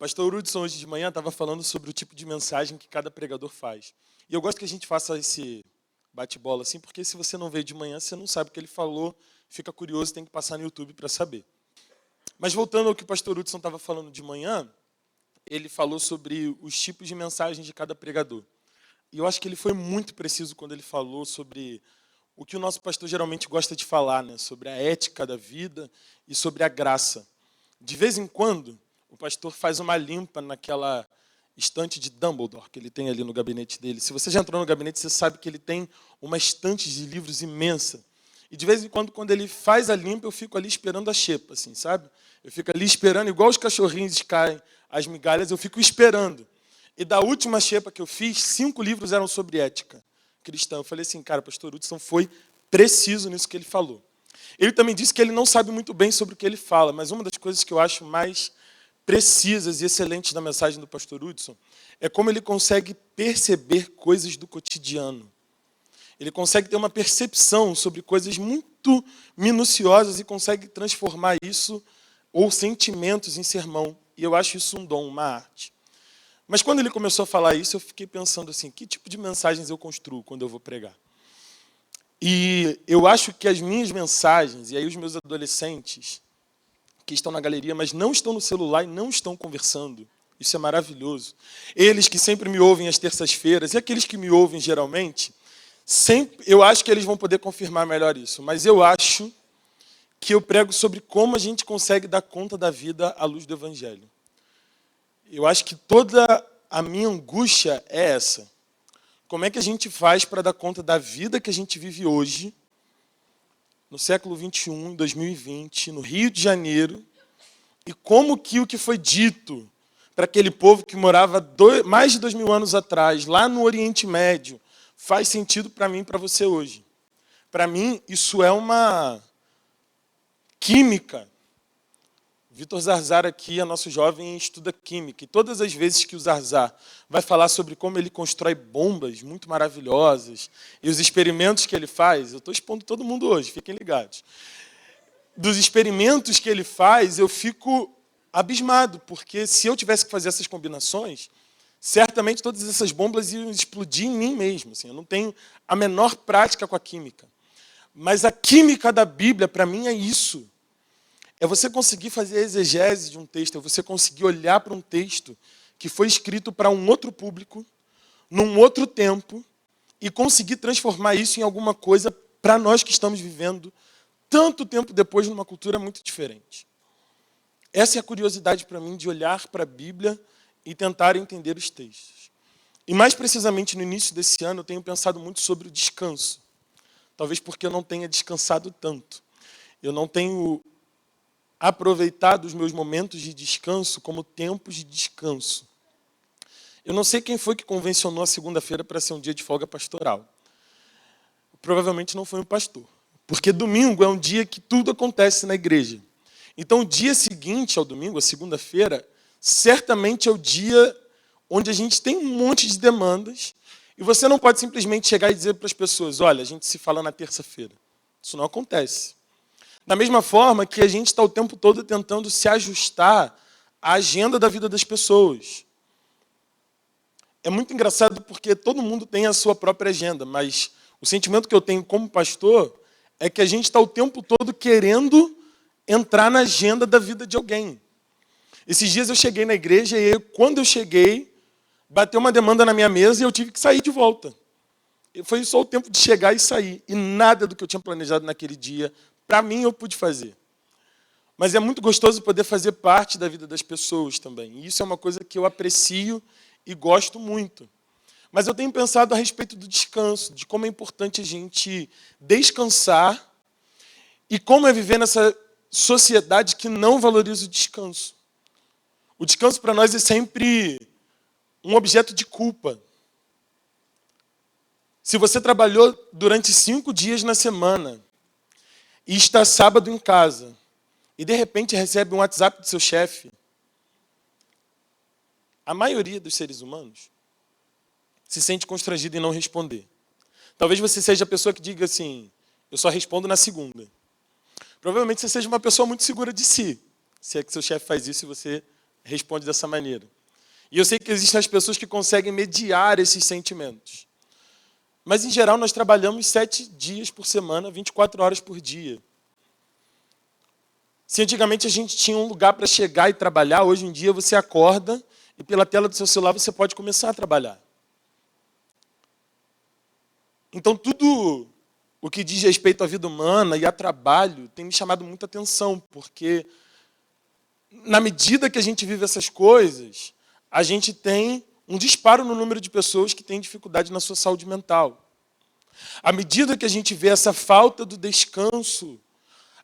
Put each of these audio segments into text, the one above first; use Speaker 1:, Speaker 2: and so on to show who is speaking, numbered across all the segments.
Speaker 1: Pastor Hudson, hoje de manhã, estava falando sobre o tipo de mensagem que cada pregador faz. E eu gosto que a gente faça esse bate-bola assim, porque se você não veio de manhã, você não sabe o que ele falou, fica curioso, tem que passar no YouTube para saber. Mas voltando ao que o pastor Hudson estava falando de manhã, ele falou sobre os tipos de mensagens de cada pregador. E eu acho que ele foi muito preciso quando ele falou sobre o que o nosso pastor geralmente gosta de falar, né? Sobre a ética da vida e sobre a graça. De vez em quando, o pastor faz uma limpa naquela estante de Dumbledore que ele tem ali no gabinete dele. Se você já entrou no gabinete, você sabe que ele tem uma estante de livros imensa. E de vez em quando ele faz a limpa, eu fico ali esperando a xepa, assim, sabe? Eu fico ali esperando, igual os cachorrinhos caem as migalhas, eu fico esperando. E da última xepa que eu fiz, 5 livros eram sobre ética cristã. Eu falei assim, cara, o pastor Hudson foi preciso nisso que ele falou. Ele também disse que ele não sabe muito bem sobre o que ele fala, mas uma das coisas que eu acho mais precisas e excelentes da mensagem do pastor Hudson é como ele consegue perceber coisas do cotidiano. Ele consegue ter uma percepção sobre coisas muito minuciosas e consegue transformar isso ou sentimentos em sermão. E eu acho isso um dom, uma arte. Mas quando ele começou a falar isso, eu fiquei pensando assim, que tipo de mensagens eu construo quando eu vou pregar? E eu acho que as minhas mensagens, e aí os meus adolescentes, que estão na galeria, mas não estão no celular e não estão conversando, isso é maravilhoso. Eles que sempre me ouvem às terças-feiras, e aqueles que me ouvem geralmente, sempre, eu acho que eles vão poder confirmar melhor isso, mas eu acho que eu prego sobre como a gente consegue dar conta da vida à luz do Evangelho. Eu acho que toda a minha angústia é essa. Como é que a gente faz para dar conta da vida que a gente vive hoje, no século XXI, em 2020, no Rio de Janeiro, e como que o que foi dito para aquele povo que morava mais de 2000 anos atrás, lá no Oriente Médio, faz sentido para mim e para você hoje. Para mim, isso é uma química. Vitor Zarzar aqui é nosso jovem e estuda química. E todas as vezes que o Zarzar vai falar sobre como ele constrói bombas muito maravilhosas e os experimentos que ele faz, eu estou expondo todo mundo hoje, fiquem ligados. Dos experimentos que ele faz, eu fico abismado, porque se eu tivesse que fazer essas combinações, certamente todas essas bombas iam explodir em mim mesmo. Assim, eu não tenho a menor prática com a química. Mas a química da Bíblia, para mim, é isso. É você conseguir fazer a exegese de um texto, é você conseguir olhar para um texto que foi escrito para um outro público, num outro tempo, e conseguir transformar isso em alguma coisa para nós que estamos vivendo tanto tempo depois numa cultura muito diferente. Essa é a curiosidade para mim de olhar para a Bíblia e tentar entender os textos. E mais precisamente no início desse ano eu tenho pensado muito sobre o descanso. Talvez porque eu não tenha descansado tanto. Eu não tenho aproveitado os meus momentos de descanso como tempos de descanso. Eu não sei quem foi que convencionou a segunda-feira para ser um dia de folga pastoral. Provavelmente não foi um pastor. Porque domingo é um dia que tudo acontece na igreja. Então, o dia seguinte ao domingo, a segunda-feira, certamente é o dia onde a gente tem um monte de demandas e você não pode simplesmente chegar e dizer para as pessoas, olha, a gente se fala na terça-feira. Isso não acontece. Da mesma forma que a gente está o tempo todo tentando se ajustar à agenda da vida das pessoas. É muito engraçado porque todo mundo tem a sua própria agenda, mas o sentimento que eu tenho como pastor é que a gente está o tempo todo querendo entrar na agenda da vida de alguém. Esses dias eu cheguei na igreja e quando eu cheguei, bateu uma demanda na minha mesa e eu tive que sair de volta. Foi só o tempo de chegar e sair. E nada do que eu tinha planejado naquele dia, para mim, eu pude fazer. Mas é muito gostoso poder fazer parte da vida das pessoas também. E isso é uma coisa que eu aprecio e gosto muito. Mas eu tenho pensado a respeito do descanso, de como é importante a gente descansar e como é viver nessa sociedade que não valoriza o descanso. O descanso para nós é sempre um objeto de culpa. Se você trabalhou durante 5 dias na semana e está sábado em casa e de repente recebe um WhatsApp do seu chefe, a maioria dos seres humanos se sente constrangido em não responder. Talvez você seja a pessoa que diga assim, eu só respondo na segunda. Provavelmente você seja uma pessoa muito segura de si, se é que seu chefe faz isso e você responde dessa maneira. E eu sei que existem as pessoas que conseguem mediar esses sentimentos. Mas, em geral, nós trabalhamos 7 dias por semana, 24 horas por dia. Se antigamente a gente tinha um lugar para chegar e trabalhar, hoje em dia você acorda e pela tela do seu celular você pode começar a trabalhar. Então, tudo o que diz respeito à vida humana e a trabalho tem me chamado muita atenção, porque na medida que a gente vive essas coisas, a gente tem um disparo no número de pessoas que têm dificuldade na sua saúde mental. À medida que a gente vê essa falta do descanso,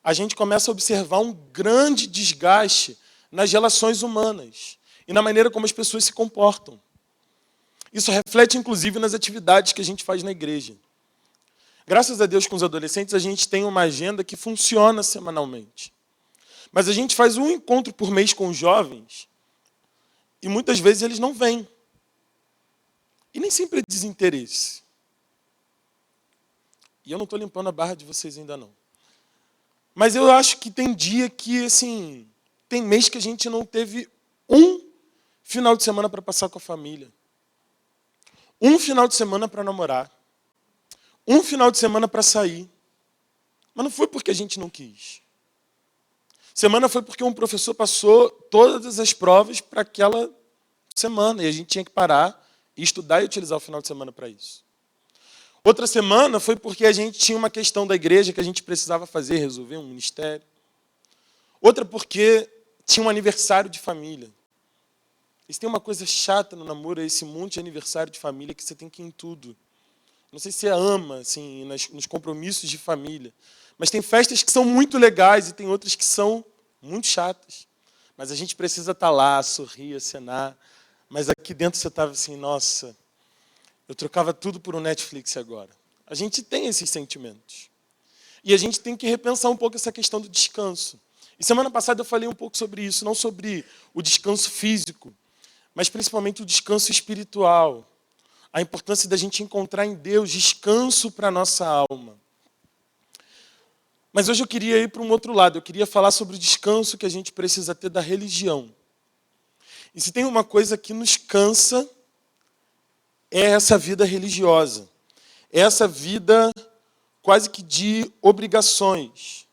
Speaker 1: a gente começa a observar um grande desgaste nas relações humanas e na maneira como as pessoas se comportam. Isso reflete, inclusive, nas atividades que a gente faz na igreja. Graças a Deus, com os adolescentes, a gente tem uma agenda que funciona semanalmente. Mas a gente faz um encontro por mês com os jovens e muitas vezes eles não vêm. E nem sempre é desinteresse. E eu não estou limpando a barra de vocês ainda não. Mas eu acho que tem dia que, assim, tem mês que a gente não teve um final de semana para passar com a família. Um final de semana para namorar. Um final de semana para sair. Mas não foi porque a gente não quis. Semana foi porque um professor passou todas as provas para aquela semana e a gente tinha que parar e estudar e utilizar o final de semana para isso. Outra semana foi porque a gente tinha uma questão da igreja que a gente precisava fazer, resolver um ministério. Outra porque tinha um aniversário de família. E se tem uma coisa chata no namoro, é esse monte de aniversário de família que você tem que ir em tudo. Não sei se você ama, assim, nos compromissos de família. Mas tem festas que são muito legais e tem outras que são muito chatas. Mas a gente precisa estar lá, sorrir, acenar. Mas aqui dentro você estava assim, nossa, eu trocava tudo por um Netflix agora. A gente tem esses sentimentos. E a gente tem que repensar um pouco essa questão do descanso. E semana passada eu falei um pouco sobre isso, não sobre o descanso físico, mas principalmente o descanso espiritual. A importância da gente encontrar em Deus descanso para a nossa alma. Mas hoje eu queria ir para um outro lado. Eu queria falar sobre o descanso que a gente precisa ter da religião. E se tem uma coisa que nos cansa, é essa vida religiosa. É essa vida quase que de obrigações.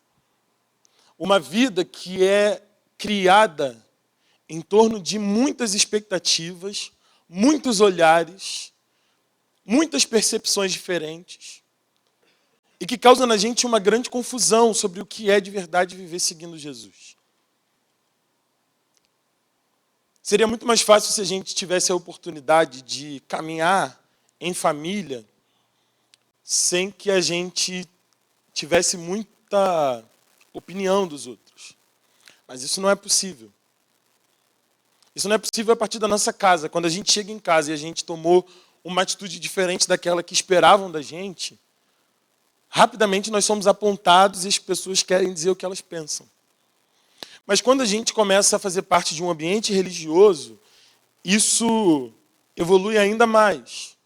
Speaker 1: Uma vida que é criada em torno de muitas expectativas, muitos olhares, muitas percepções diferentes. E que causa na gente uma grande confusão sobre o que é de verdade viver seguindo Jesus. Seria muito mais fácil se a gente tivesse a oportunidade de caminhar em família sem que a gente tivesse muita opinião dos outros. Mas isso não é possível. Isso não é possível a partir da nossa casa. Quando a gente chega em casa e a gente tomou uma atitude diferente daquela que esperavam da gente, rapidamente nós somos apontados e as pessoas querem dizer o que elas pensam. Mas quando a gente começa a fazer parte de um ambiente religioso, isso evolui ainda mais.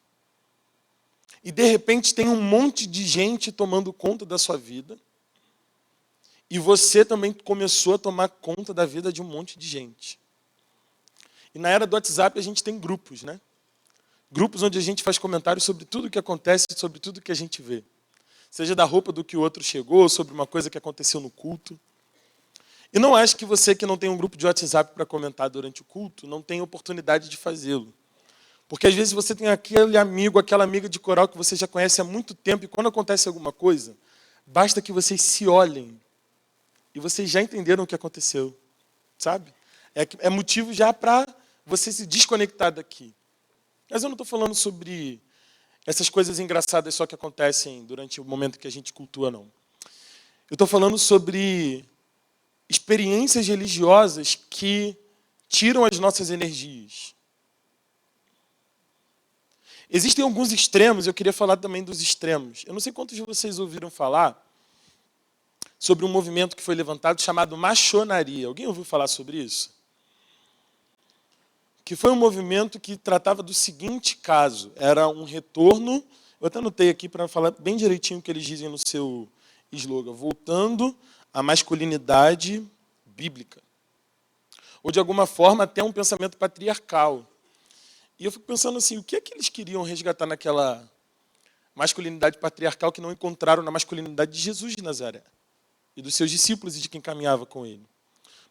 Speaker 1: E de repente tem um monte de gente tomando conta da sua vida. E você também começou a tomar conta da vida de um monte de gente. E na era do WhatsApp a gente tem grupos, né? Grupos onde a gente faz comentários sobre tudo o que acontece, sobre tudo que a gente vê. Seja da roupa do que o outro chegou, sobre uma coisa que aconteceu no culto. E não acho que você que não tem um grupo de WhatsApp para comentar durante o culto, não tem oportunidade de fazê-lo. Porque às vezes você tem aquele amigo, aquela amiga de coral que você já conhece há muito tempo, e quando acontece alguma coisa, basta que vocês se olhem. E vocês já entenderam o que aconteceu. Sabe? É motivo já para você se desconectar daqui. Mas eu não estou falando sobre essas coisas engraçadas só que acontecem durante o momento que a gente cultua, não. Eu estou falando sobre experiências religiosas que tiram as nossas energias. Existem alguns extremos, eu queria falar também dos extremos. Eu não sei quantos de vocês ouviram falar sobre um movimento que foi levantado chamado maçonaria. Alguém ouviu falar sobre isso? Que foi um movimento que tratava do seguinte caso. Era um retorno, eu até anotei aqui para falar bem direitinho o que eles dizem no seu slogan, voltando à masculinidade bíblica. ou de alguma forma até um pensamento patriarcal. E eu fico pensando assim, o que é que eles queriam resgatar naquela masculinidade patriarcal que não encontraram na masculinidade de Jesus de Nazaré e dos seus discípulos e de quem caminhava com ele.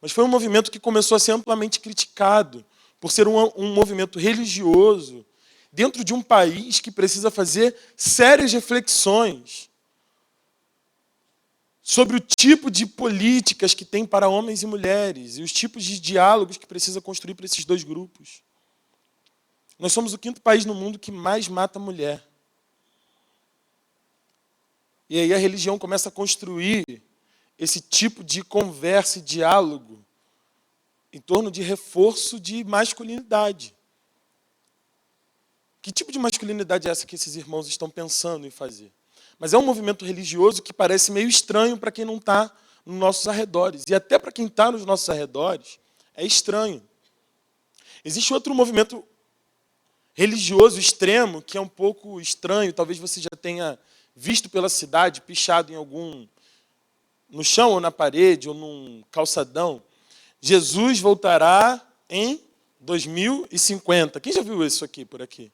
Speaker 1: Mas foi um movimento que começou a ser amplamente criticado por ser um movimento religioso dentro de um país que precisa fazer sérias reflexões sobre o tipo de políticas que tem para homens e mulheres e os tipos de diálogos que precisa construir para esses dois grupos. Nós somos o 5º país no mundo que mais mata mulher. E aí a religião começa a construir esse tipo de conversa e diálogo em torno de reforço de masculinidade. Que tipo de masculinidade é essa que esses irmãos estão pensando em fazer? Mas é um movimento religioso que parece meio estranho para quem não está nos nossos arredores. E até para quem está nos nossos arredores, é estranho. Existe outro movimento religioso extremo que é um pouco estranho. Talvez você já tenha visto pela cidade, pichado em algum... no chão ou na parede ou num calçadão. Jesus voltará em 2050. Quem já viu isso aqui, por aqui?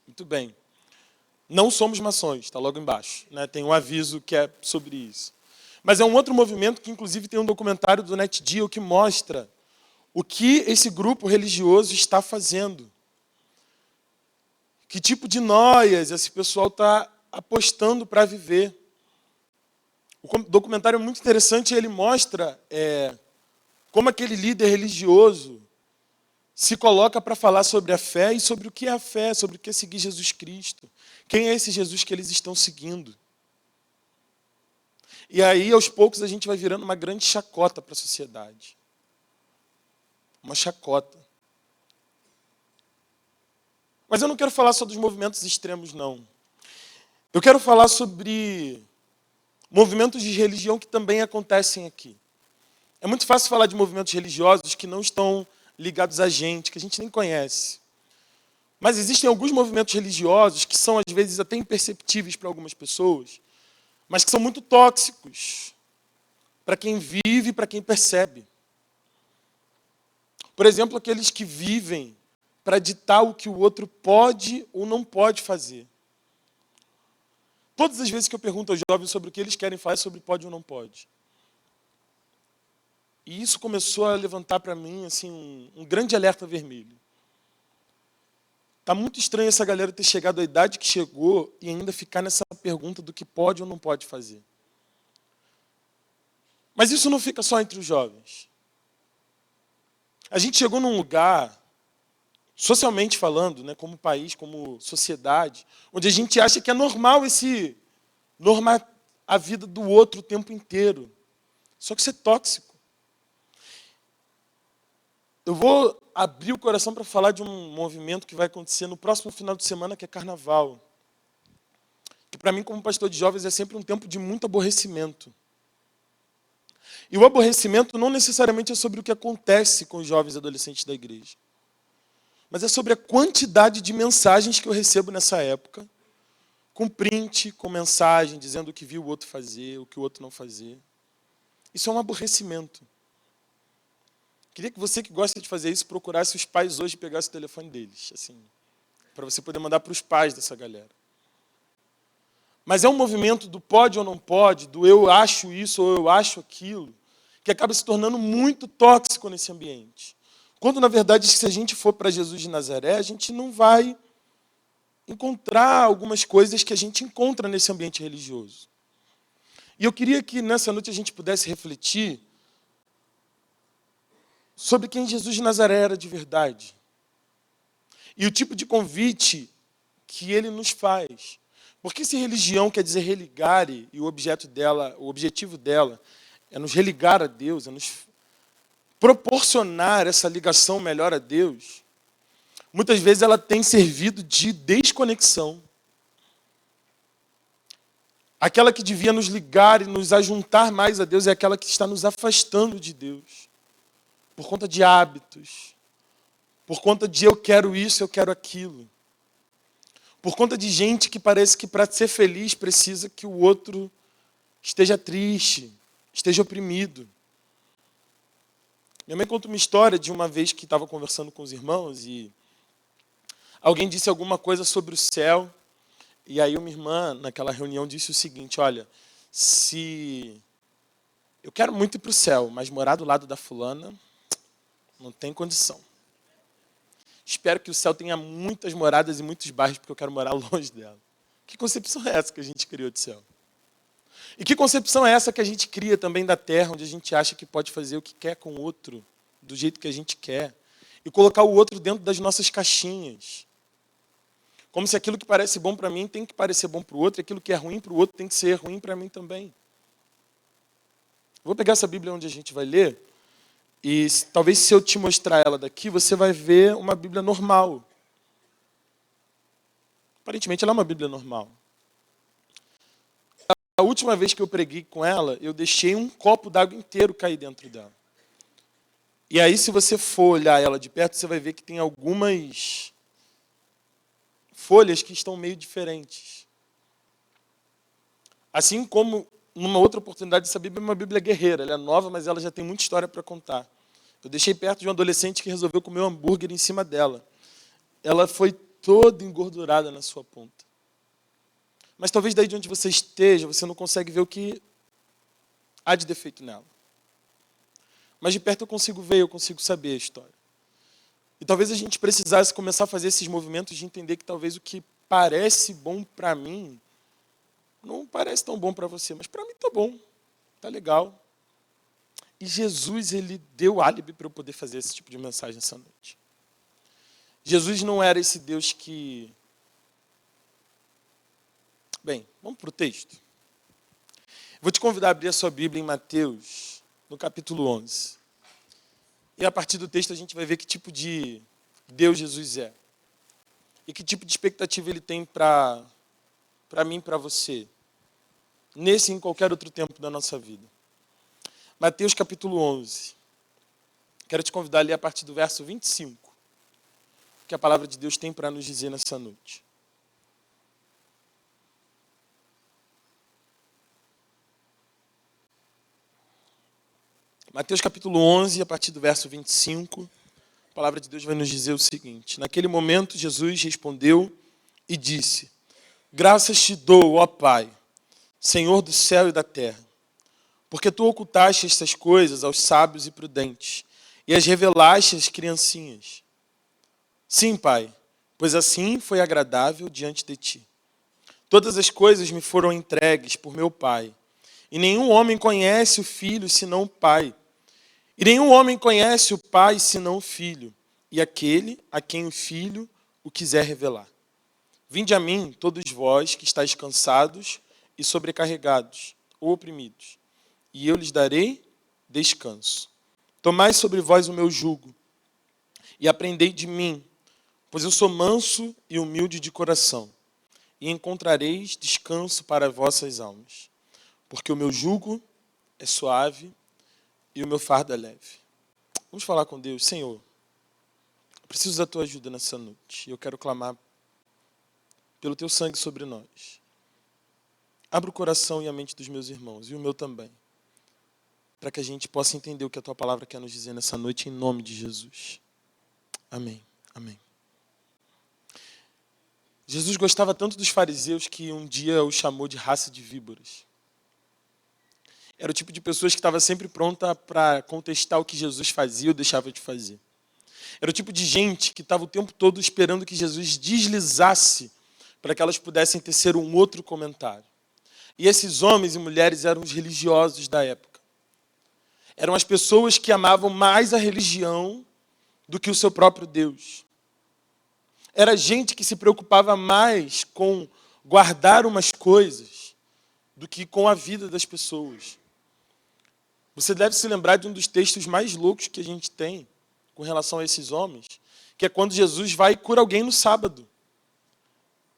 Speaker 1: Muito bem. Não somos maçons, está logo embaixo, né? Tem um aviso que é sobre isso. Mas é um outro movimento que, inclusive, tem um documentário do NetGeo que mostra o que esse grupo religioso está fazendo. Que tipo de noias esse pessoal está apostando para viver. O documentário é muito interessante, ele mostra como aquele líder religioso se coloca para falar sobre a fé e sobre o que é a fé, sobre o que é seguir Jesus Cristo. Quem é esse Jesus que eles estão seguindo? E aí, aos poucos, a gente vai virando uma grande chacota para a sociedade. Uma chacota. Mas eu não quero falar só dos movimentos extremos, não. Eu quero falar sobre movimentos de religião que também acontecem aqui. É muito fácil falar de movimentos religiosos que não estão ligados a gente, que a gente nem conhece. Mas existem alguns movimentos religiosos que são, às vezes, até imperceptíveis para algumas pessoas, mas que são muito tóxicos para quem vive e para quem percebe. Por exemplo, aqueles que vivem para ditar o que o outro pode ou não pode fazer. Todas as vezes que eu pergunto aos jovens sobre o que eles querem fazer, sobre pode ou não pode. E isso começou a levantar para mim assim, um grande alerta vermelho. Está muito estranho essa galera ter chegado à idade que chegou e ainda ficar nessa pergunta do que pode ou não pode fazer. Mas isso não fica só entre os jovens. A gente chegou num lugar, socialmente falando, né, como país, como sociedade, onde a gente acha que é normal normar a vida do outro o tempo inteiro. Só que isso é tóxico. Eu vou abrir o coração para falar de um movimento que vai acontecer no próximo final de semana, que é Carnaval. Que para mim, como pastor de jovens, é sempre um tempo de muito aborrecimento. E o aborrecimento não necessariamente é sobre o que acontece com os jovens e adolescentes da igreja. Mas é sobre a quantidade de mensagens que eu recebo nessa época, com print, com mensagem, dizendo o que viu o outro fazer, o que o outro não fazer. Isso é um aborrecimento. Queria que você que gosta de fazer isso procurasse os pais hoje e pegasse o telefone deles, assim, para você poder mandar para os pais dessa galera. Mas é um movimento do pode ou não pode, do eu acho isso ou eu acho aquilo, que acaba se tornando muito tóxico nesse ambiente. Quando, na verdade, se a gente for para Jesus de Nazaré, a gente não vai encontrar algumas coisas que a gente encontra nesse ambiente religioso. E eu queria que nessa noite a gente pudesse refletir sobre quem Jesus de Nazaré era de verdade. E o tipo de convite que ele nos faz. Porque se religião quer dizer religare, e o objetivo dela é nos religar a Deus, é nos proporcionar essa ligação melhor a Deus, muitas vezes ela tem servido de desconexão. Aquela que devia nos ligar e nos ajuntar mais a Deus é aquela que está nos afastando de Deus. Por conta de hábitos, por conta de eu quero isso, eu quero aquilo. Por conta de gente que parece que para ser feliz precisa que o outro esteja triste, esteja oprimido. Minha mãe conta uma história de uma vez que estava conversando com os irmãos e alguém disse alguma coisa sobre o céu. E aí uma irmã, naquela reunião, disse o seguinte: olha, se eu quero muito ir para o céu, mas morar do lado da fulana não tem condição. Espero que o céu tenha muitas moradas e muitos bairros, porque eu quero morar longe dela. Que concepção é essa que a gente criou de céu? E que concepção é essa que a gente cria também da terra, onde a gente acha que pode fazer o que quer com o outro, do jeito que a gente quer, e colocar o outro dentro das nossas caixinhas? Como se aquilo que parece bom para mim tem que parecer bom para o outro, e aquilo que é ruim para o outro tem que ser ruim para mim também. Vou pegar essa Bíblia onde a gente vai ler, e talvez se eu te mostrar ela daqui, você vai ver uma Bíblia normal. Aparentemente ela é uma Bíblia normal. A última vez que eu preguei com ela, eu deixei um copo d'água inteiro cair dentro dela. E aí, se você for olhar ela de perto, você vai ver que tem algumas folhas que estão meio diferentes. Assim como, numa outra oportunidade, essa Bíblia é uma Bíblia guerreira. Ela é nova, mas ela já tem muita história para contar. Eu deixei perto de um adolescente que resolveu comer um hambúrguer em cima dela. Ela foi toda engordurada na sua ponta. Mas talvez daí de onde você esteja, você não consegue ver o que há de defeito nela. Mas de perto eu consigo ver, eu consigo saber a história. E talvez a gente precisasse começar a fazer esses movimentos de entender que talvez o que parece bom para mim não parece tão bom para você, mas para mim tá bom, tá legal. E Jesus, ele deu álibi para eu poder fazer esse tipo de mensagem essa noite. Jesus não era esse Deus que... Bem, vamos para o texto. Vou te convidar a abrir a sua Bíblia em Mateus, no capítulo 11. E a partir do texto a gente vai ver que tipo de Deus Jesus é. E que tipo de expectativa ele tem para mim e para você. Nesse e em qualquer outro tempo da nossa vida. Mateus capítulo 11. Quero te convidar a ler a partir do verso 25. O que a palavra de Deus tem para nos dizer nessa noite. Mateus capítulo 11, a partir do verso 25, a palavra de Deus vai nos dizer o seguinte: naquele momento Jesus respondeu e disse: graças te dou, ó Pai, Senhor do céu e da terra, porque tu ocultaste estas coisas aos sábios e prudentes e as revelaste às criancinhas. Sim, Pai, pois assim foi agradável diante de ti. Todas as coisas me foram entregues por meu Pai, e nenhum homem conhece o Filho senão o Pai. E nenhum homem conhece o Pai senão o Filho, e aquele a quem o Filho o quiser revelar. Vinde a mim, todos vós que estáis cansados e sobrecarregados ou oprimidos, e eu lhes darei descanso. Tomai sobre vós o meu jugo, e aprendei de mim, pois eu sou manso e humilde de coração, e encontrareis descanso para vossas almas, porque o meu jugo é suave e o meu fardo é leve. Vamos falar com Deus. Senhor, eu preciso da tua ajuda nessa noite. Eu quero clamar pelo teu sangue sobre nós. Abra o coração e a mente dos meus irmãos, e o meu também, para que a gente possa entender o que a tua palavra quer nos dizer nessa noite, em nome de Jesus. Amém. Amém. Jesus gostava tanto dos fariseus que um dia os chamou de raça de víboras. Era o tipo de pessoas que estava sempre pronta para contestar o que Jesus fazia ou deixava de fazer. Era o tipo de gente que estava o tempo todo esperando que Jesus deslizasse para que elas pudessem tecer um outro comentário. E esses homens e mulheres eram os religiosos da época. Eram as pessoas que amavam mais a religião do que o seu próprio Deus. Era gente que se preocupava mais com guardar umas coisas do que com a vida das pessoas. Você deve se lembrar de um dos textos mais loucos que a gente tem com relação a esses homens, que é quando Jesus vai e cura alguém no sábado.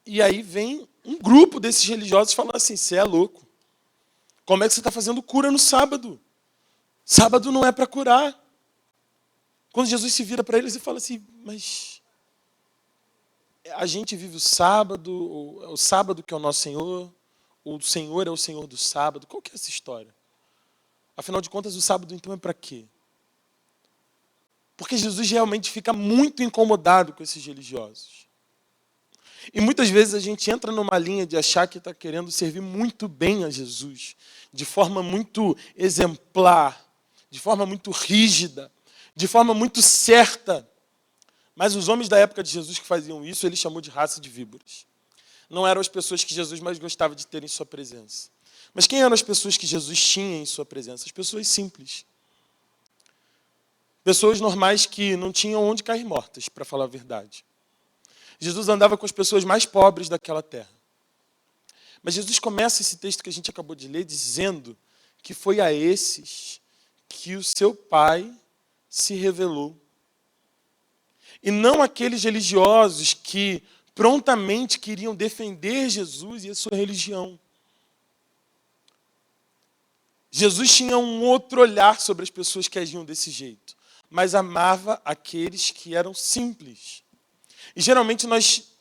Speaker 1: E aí vem um grupo desses religiosos falando assim: você é louco. Como é que você está fazendo cura no sábado? Sábado não é para curar. Quando Jesus se vira para eles e fala assim: mas a gente vive o sábado, ou é o sábado que é o nosso Senhor, ou o Senhor é o Senhor do sábado. Qual que é essa história? Afinal de contas, o sábado então é para quê? Porque Jesus realmente fica muito incomodado com esses religiosos. E muitas vezes a gente entra numa linha de achar que está querendo servir muito bem a Jesus, de forma muito exemplar, de forma muito rígida, de forma muito certa. Mas os homens da época de Jesus que faziam isso, ele chamou de raça de víboras. Não eram as pessoas que Jesus mais gostava de ter em sua presença. Mas quem eram as pessoas que Jesus tinha em sua presença? As pessoas simples. Pessoas normais que não tinham onde cair mortas, para falar a verdade. Jesus andava com as pessoas mais pobres daquela terra. Mas Jesus começa esse texto que a gente acabou de ler dizendo que foi a esses que o seu Pai se revelou. E não aqueles religiosos que prontamente queriam defender Jesus e a sua religião. Jesus tinha um outro olhar sobre as pessoas que agiam desse jeito, mas amava aqueles que eram simples. E geralmente nós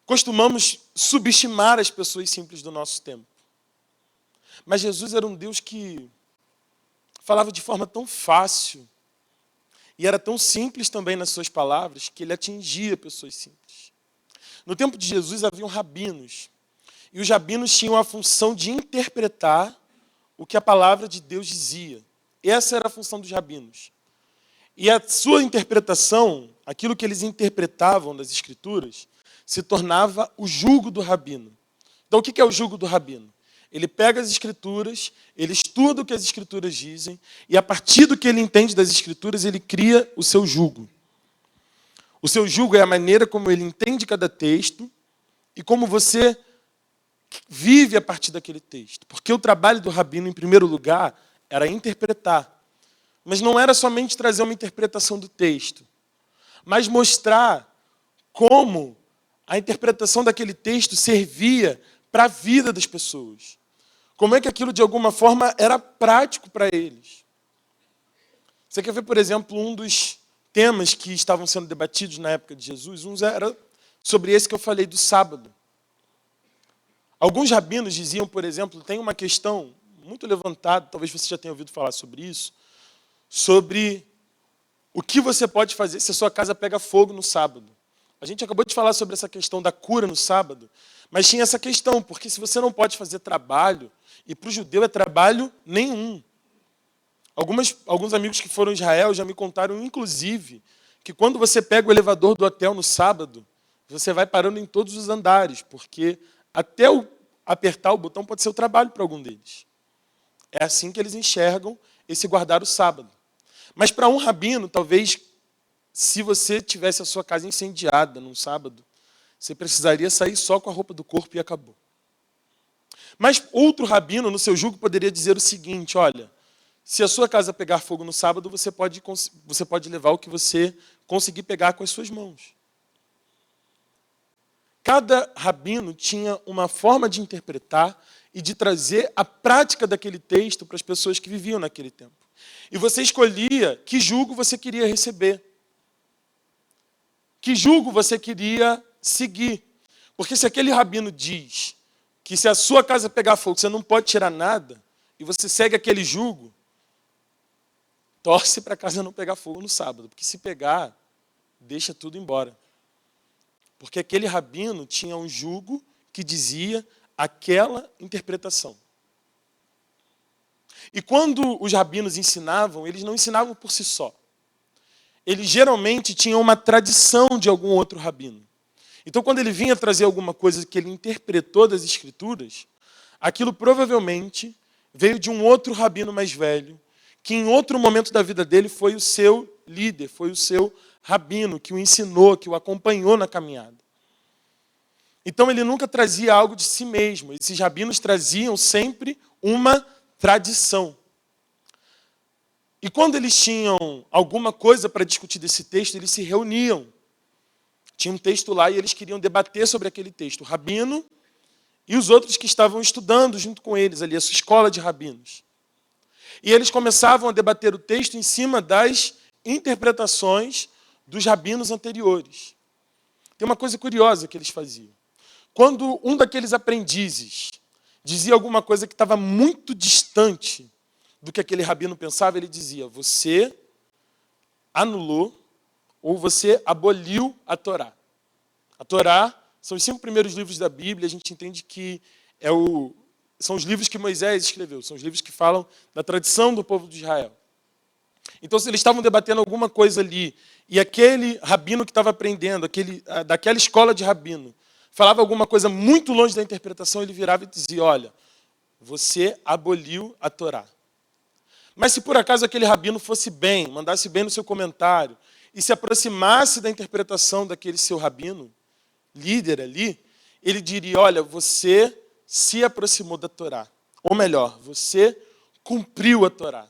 Speaker 1: costumamos subestimar as pessoas simples do nosso tempo. Mas Jesus era um Deus que falava de forma tão fácil e era tão simples também nas suas palavras que ele atingia pessoas simples. No tempo de Jesus haviam rabinos. E os rabinos tinham a função de interpretar o que a palavra de Deus dizia. Essa era a função dos rabinos. E a sua interpretação, aquilo que eles interpretavam das Escrituras, se tornava o jugo do rabino. Então, o que é o jugo do rabino? Ele pega as Escrituras, ele estuda o que as Escrituras dizem, e a partir do que ele entende das Escrituras, ele cria o seu jugo. O seu jugo é a maneira como ele entende cada texto e como você vive a partir daquele texto. Porque o trabalho do rabino, em primeiro lugar, era interpretar. Mas não era somente trazer uma interpretação do texto, mas mostrar como a interpretação daquele texto servia para a vida das pessoas. Como é que aquilo, de alguma forma, era prático para eles. Você quer ver, por exemplo, um dos temas que estavam sendo debatidos na época de Jesus? Um era sobre esse que eu falei do sábado. Alguns rabinos diziam, por exemplo, tem uma questão muito levantada, talvez você já tenha ouvido falar sobre isso, sobre o que você pode fazer se a sua casa pega fogo no sábado. A gente acabou de falar sobre essa questão da cura no sábado, mas tinha essa questão, porque se você não pode fazer trabalho, e para o judeu é trabalho nenhum. Alguns amigos que foram a Israel já me contaram, inclusive, que quando você pega o elevador do hotel no sábado, você vai parando em todos os andares, porque até apertar o botão pode ser o trabalho para algum deles. É assim que eles enxergam esse guardar o sábado. Mas para um rabino, talvez, se você tivesse a sua casa incendiada num sábado, você precisaria sair só com a roupa do corpo e acabou. Mas outro rabino, no seu jugo, poderia dizer o seguinte: olha, se a sua casa pegar fogo no sábado, você pode levar o que você conseguir pegar com as suas mãos. Cada rabino tinha uma forma de interpretar e de trazer a prática daquele texto para as pessoas que viviam naquele tempo. E você escolhia que jugo você queria receber. Que jugo você queria seguir. Porque se aquele rabino diz que se a sua casa pegar fogo, você não pode tirar nada, e você segue aquele jugo, torce para a casa não pegar fogo no sábado, porque se pegar, deixa tudo embora. Porque aquele rabino tinha um jugo que dizia aquela interpretação. E quando os rabinos ensinavam, eles não ensinavam por si só. Eles geralmente tinham uma tradição de algum outro rabino. Então, quando ele vinha trazer alguma coisa que ele interpretou das Escrituras, aquilo provavelmente veio de um outro rabino mais velho, que em outro momento da vida dele foi o seu líder, foi o seu rabino, que o ensinou, que o acompanhou na caminhada. Então, ele nunca trazia algo de si mesmo. Esses rabinos traziam sempre uma tradição. E quando eles tinham alguma coisa para discutir desse texto, eles se reuniam. Tinha um texto lá e eles queriam debater sobre aquele texto. O rabino e os outros que estavam estudando junto com eles ali, a sua escola de rabinos. E eles começavam a debater o texto em cima das interpretações dos rabinos anteriores. Tem uma coisa curiosa que eles faziam. Quando um daqueles aprendizes dizia alguma coisa que estava muito distante do que aquele rabino pensava, ele dizia: você anulou ou você aboliu a Torá. A Torá são os 5 primeiros livros da Bíblia, a gente entende que são os livros que Moisés escreveu, são os livros que falam da tradição do povo de Israel. Então, se eles estavam debatendo alguma coisa ali, e aquele rabino que estava aprendendo, daquela escola de rabino, falava alguma coisa muito longe da interpretação, ele virava e dizia, olha, você aboliu a Torá. Mas se por acaso aquele rabino fosse bem, mandasse bem no seu comentário, e se aproximasse da interpretação daquele seu rabino, líder ali, ele diria, olha, você se aproximou da Torá. Ou melhor, você cumpriu a Torá.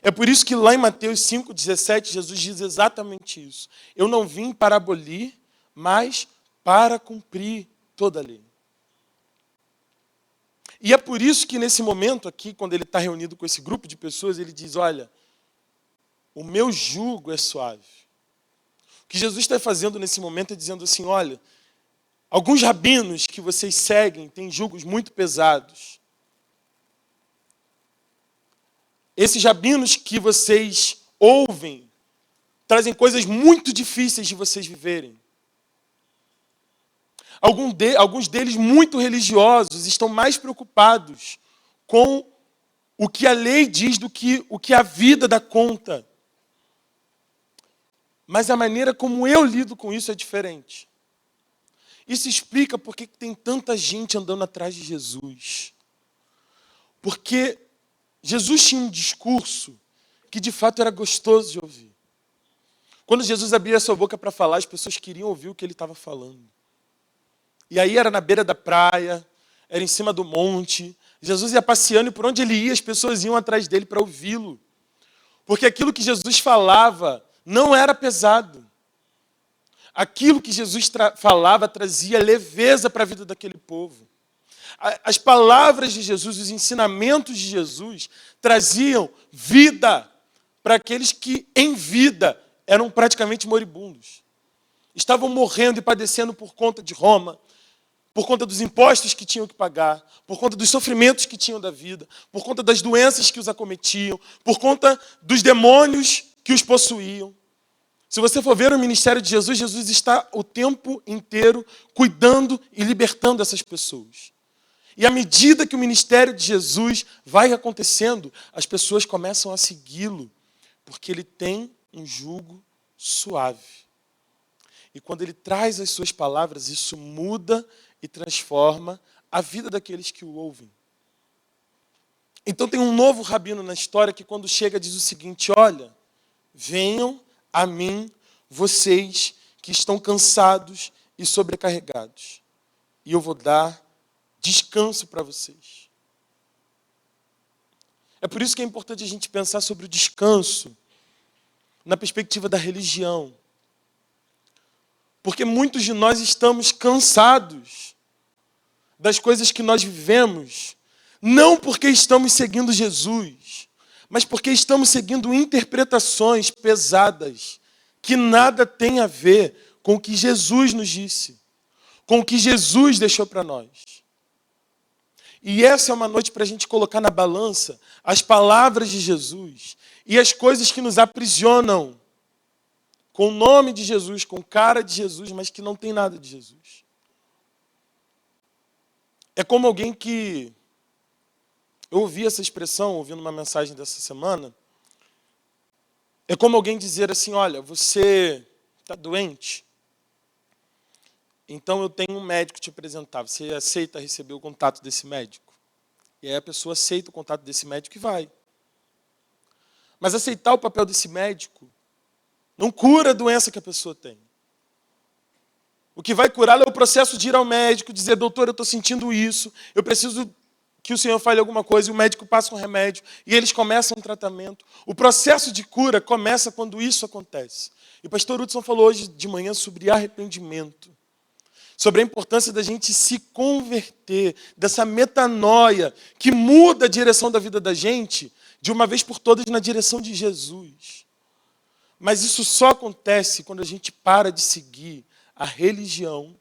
Speaker 1: É por isso que lá em Mateus 5,17, Jesus diz exatamente isso. Eu não vim para abolir, mas para cumprir toda a lei. E é por isso que nesse momento aqui, quando ele está reunido com esse grupo de pessoas, ele diz, olha, o meu jugo é suave. O que Jesus está fazendo nesse momento é dizendo assim, olha, alguns rabinos que vocês seguem têm jugos muito pesados. Esses rabinos que vocês ouvem trazem coisas muito difíceis de vocês viverem. Alguns deles muito religiosos estão mais preocupados com o que a lei diz do que o que a vida dá conta. Mas a maneira como eu lido com isso é diferente. Isso explica por que tem tanta gente andando atrás de Jesus. Porque Jesus tinha um discurso que de fato era gostoso de ouvir. Quando Jesus abria a sua boca para falar, as pessoas queriam ouvir o que ele estava falando. E aí era na beira da praia, era em cima do monte. Jesus ia passeando e por onde ele ia, as pessoas iam atrás dele para ouvi-lo. Porque aquilo que Jesus falava não era pesado. Aquilo que Jesus falava trazia leveza para a vida daquele povo. As palavras de Jesus, os ensinamentos de Jesus traziam vida para aqueles que em vida eram praticamente moribundos. Estavam morrendo e padecendo por conta de Roma, por conta dos impostos que tinham que pagar, por conta dos sofrimentos que tinham da vida, por conta das doenças que os acometiam, por conta dos demônios que os possuíam. Se você for ver o ministério de Jesus, Jesus está o tempo inteiro cuidando e libertando essas pessoas. E à medida que o ministério de Jesus vai acontecendo, as pessoas começam a segui-lo, porque ele tem um jugo suave. E quando ele traz as suas palavras, isso muda e transforma a vida daqueles que o ouvem. Então tem um novo rabino na história que quando chega diz o seguinte, olha, venham a mim vocês que estão cansados e sobrecarregados, e eu vou dar descanso para vocês. É por isso que é importante a gente pensar sobre o descanso na perspectiva da religião. Porque muitos de nós estamos cansados das coisas que nós vivemos, não porque estamos seguindo Jesus, mas porque estamos seguindo interpretações pesadas que nada têm a ver com o que Jesus nos disse, com o que Jesus deixou para nós. E essa é uma noite para a gente colocar na balança as palavras de Jesus e as coisas que nos aprisionam com o nome de Jesus, com cara de Jesus, mas que não tem nada de Jesus. É como alguém que... Eu ouvi essa expressão, ouvindo uma mensagem dessa semana. É como alguém dizer assim, olha, você está doente? Então eu tenho um médico te apresentar. Você aceita receber o contato desse médico? E aí a pessoa aceita o contato desse médico e vai. Mas aceitar o papel desse médico não cura a doença que a pessoa tem. O que vai curá-la é o processo de ir ao médico, dizer, doutor, eu estou sentindo isso, eu preciso que o senhor fale alguma coisa, e o médico passa um remédio, e eles começam um tratamento. O processo de cura começa quando isso acontece. E o pastor Hudson falou hoje de manhã sobre arrependimento, sobre a importância da gente se converter, dessa metanoia que muda a direção da vida da gente, de uma vez por todas na direção de Jesus. Mas isso só acontece quando a gente para de seguir a religião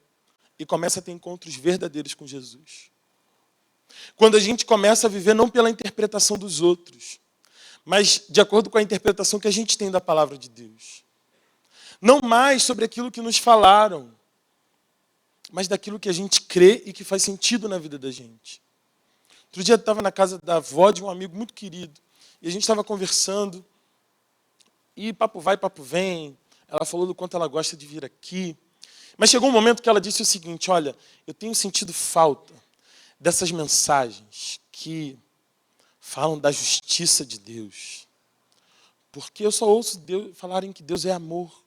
Speaker 1: e começa a ter encontros verdadeiros com Jesus. Quando a gente começa a viver não pela interpretação dos outros, mas de acordo com a interpretação que a gente tem da palavra de Deus. Não mais sobre aquilo que nos falaram, mas daquilo que a gente crê e que faz sentido na vida da gente. Outro dia eu estava na casa da avó de um amigo muito querido, e a gente estava conversando, e papo vai, papo vem. Ela falou do quanto ela gosta de vir aqui. Mas chegou um momento que ela disse o seguinte: olha, eu tenho sentido falta dessas mensagens que falam da justiça de Deus. Porque eu só ouço Deus falarem que Deus é amor.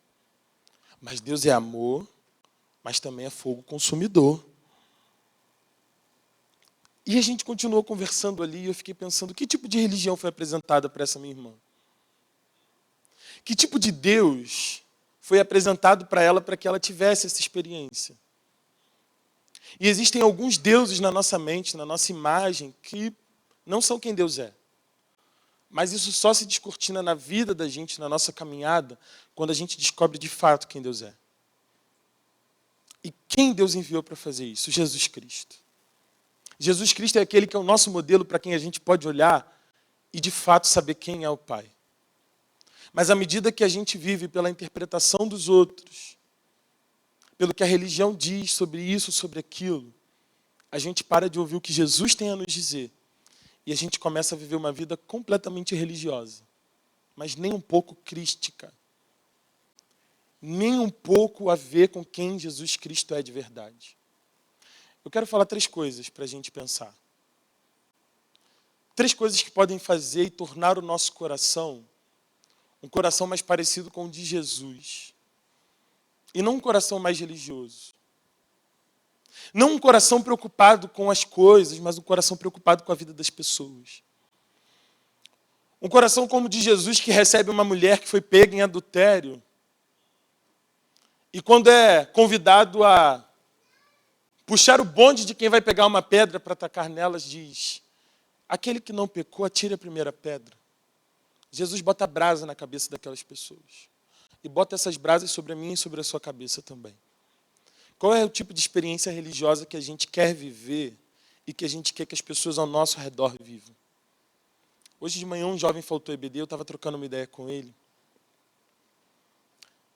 Speaker 1: Mas Deus é amor, mas também é fogo consumidor. E a gente continuou conversando ali e eu fiquei pensando, que tipo de religião foi apresentada para essa minha irmã? Que tipo de Deus foi apresentado para ela para que ela tivesse essa experiência? E existem alguns deuses na nossa mente, na nossa imagem, que não são quem Deus é. Mas isso só se descortina na vida da gente, na nossa caminhada, quando a gente descobre de fato quem Deus é. E quem Deus enviou para fazer isso? Jesus Cristo. Jesus Cristo é aquele que é o nosso modelo para quem a gente pode olhar e de fato saber quem é o Pai. Mas à medida que a gente vive pela interpretação dos outros, pelo que a religião diz sobre isso, sobre aquilo, a gente para de ouvir o que Jesus tem a nos dizer. E a gente começa a viver uma vida completamente religiosa, mas nem um pouco crística. Nem um pouco a ver com quem Jesus Cristo é de verdade. Eu quero falar 3 coisas para a gente pensar. 3 coisas que podem fazer e tornar o nosso coração um coração mais parecido com o de Jesus. E não um coração mais religioso. Não um coração preocupado com as coisas, mas um coração preocupado com a vida das pessoas. Um coração como o de Jesus, que recebe uma mulher que foi pega em adultério. E quando é convidado a puxar o bonde de quem vai pegar uma pedra para atacar nelas, diz: aquele que não pecou, atire a primeira pedra. Jesus bota brasa na cabeça daquelas pessoas. E bota essas brasas sobre a minha e sobre a sua cabeça também. Qual é o tipo de experiência religiosa que a gente quer viver e que a gente quer que as pessoas ao nosso redor vivam? Hoje de manhã um jovem faltou EBD, eu estava trocando uma ideia com ele.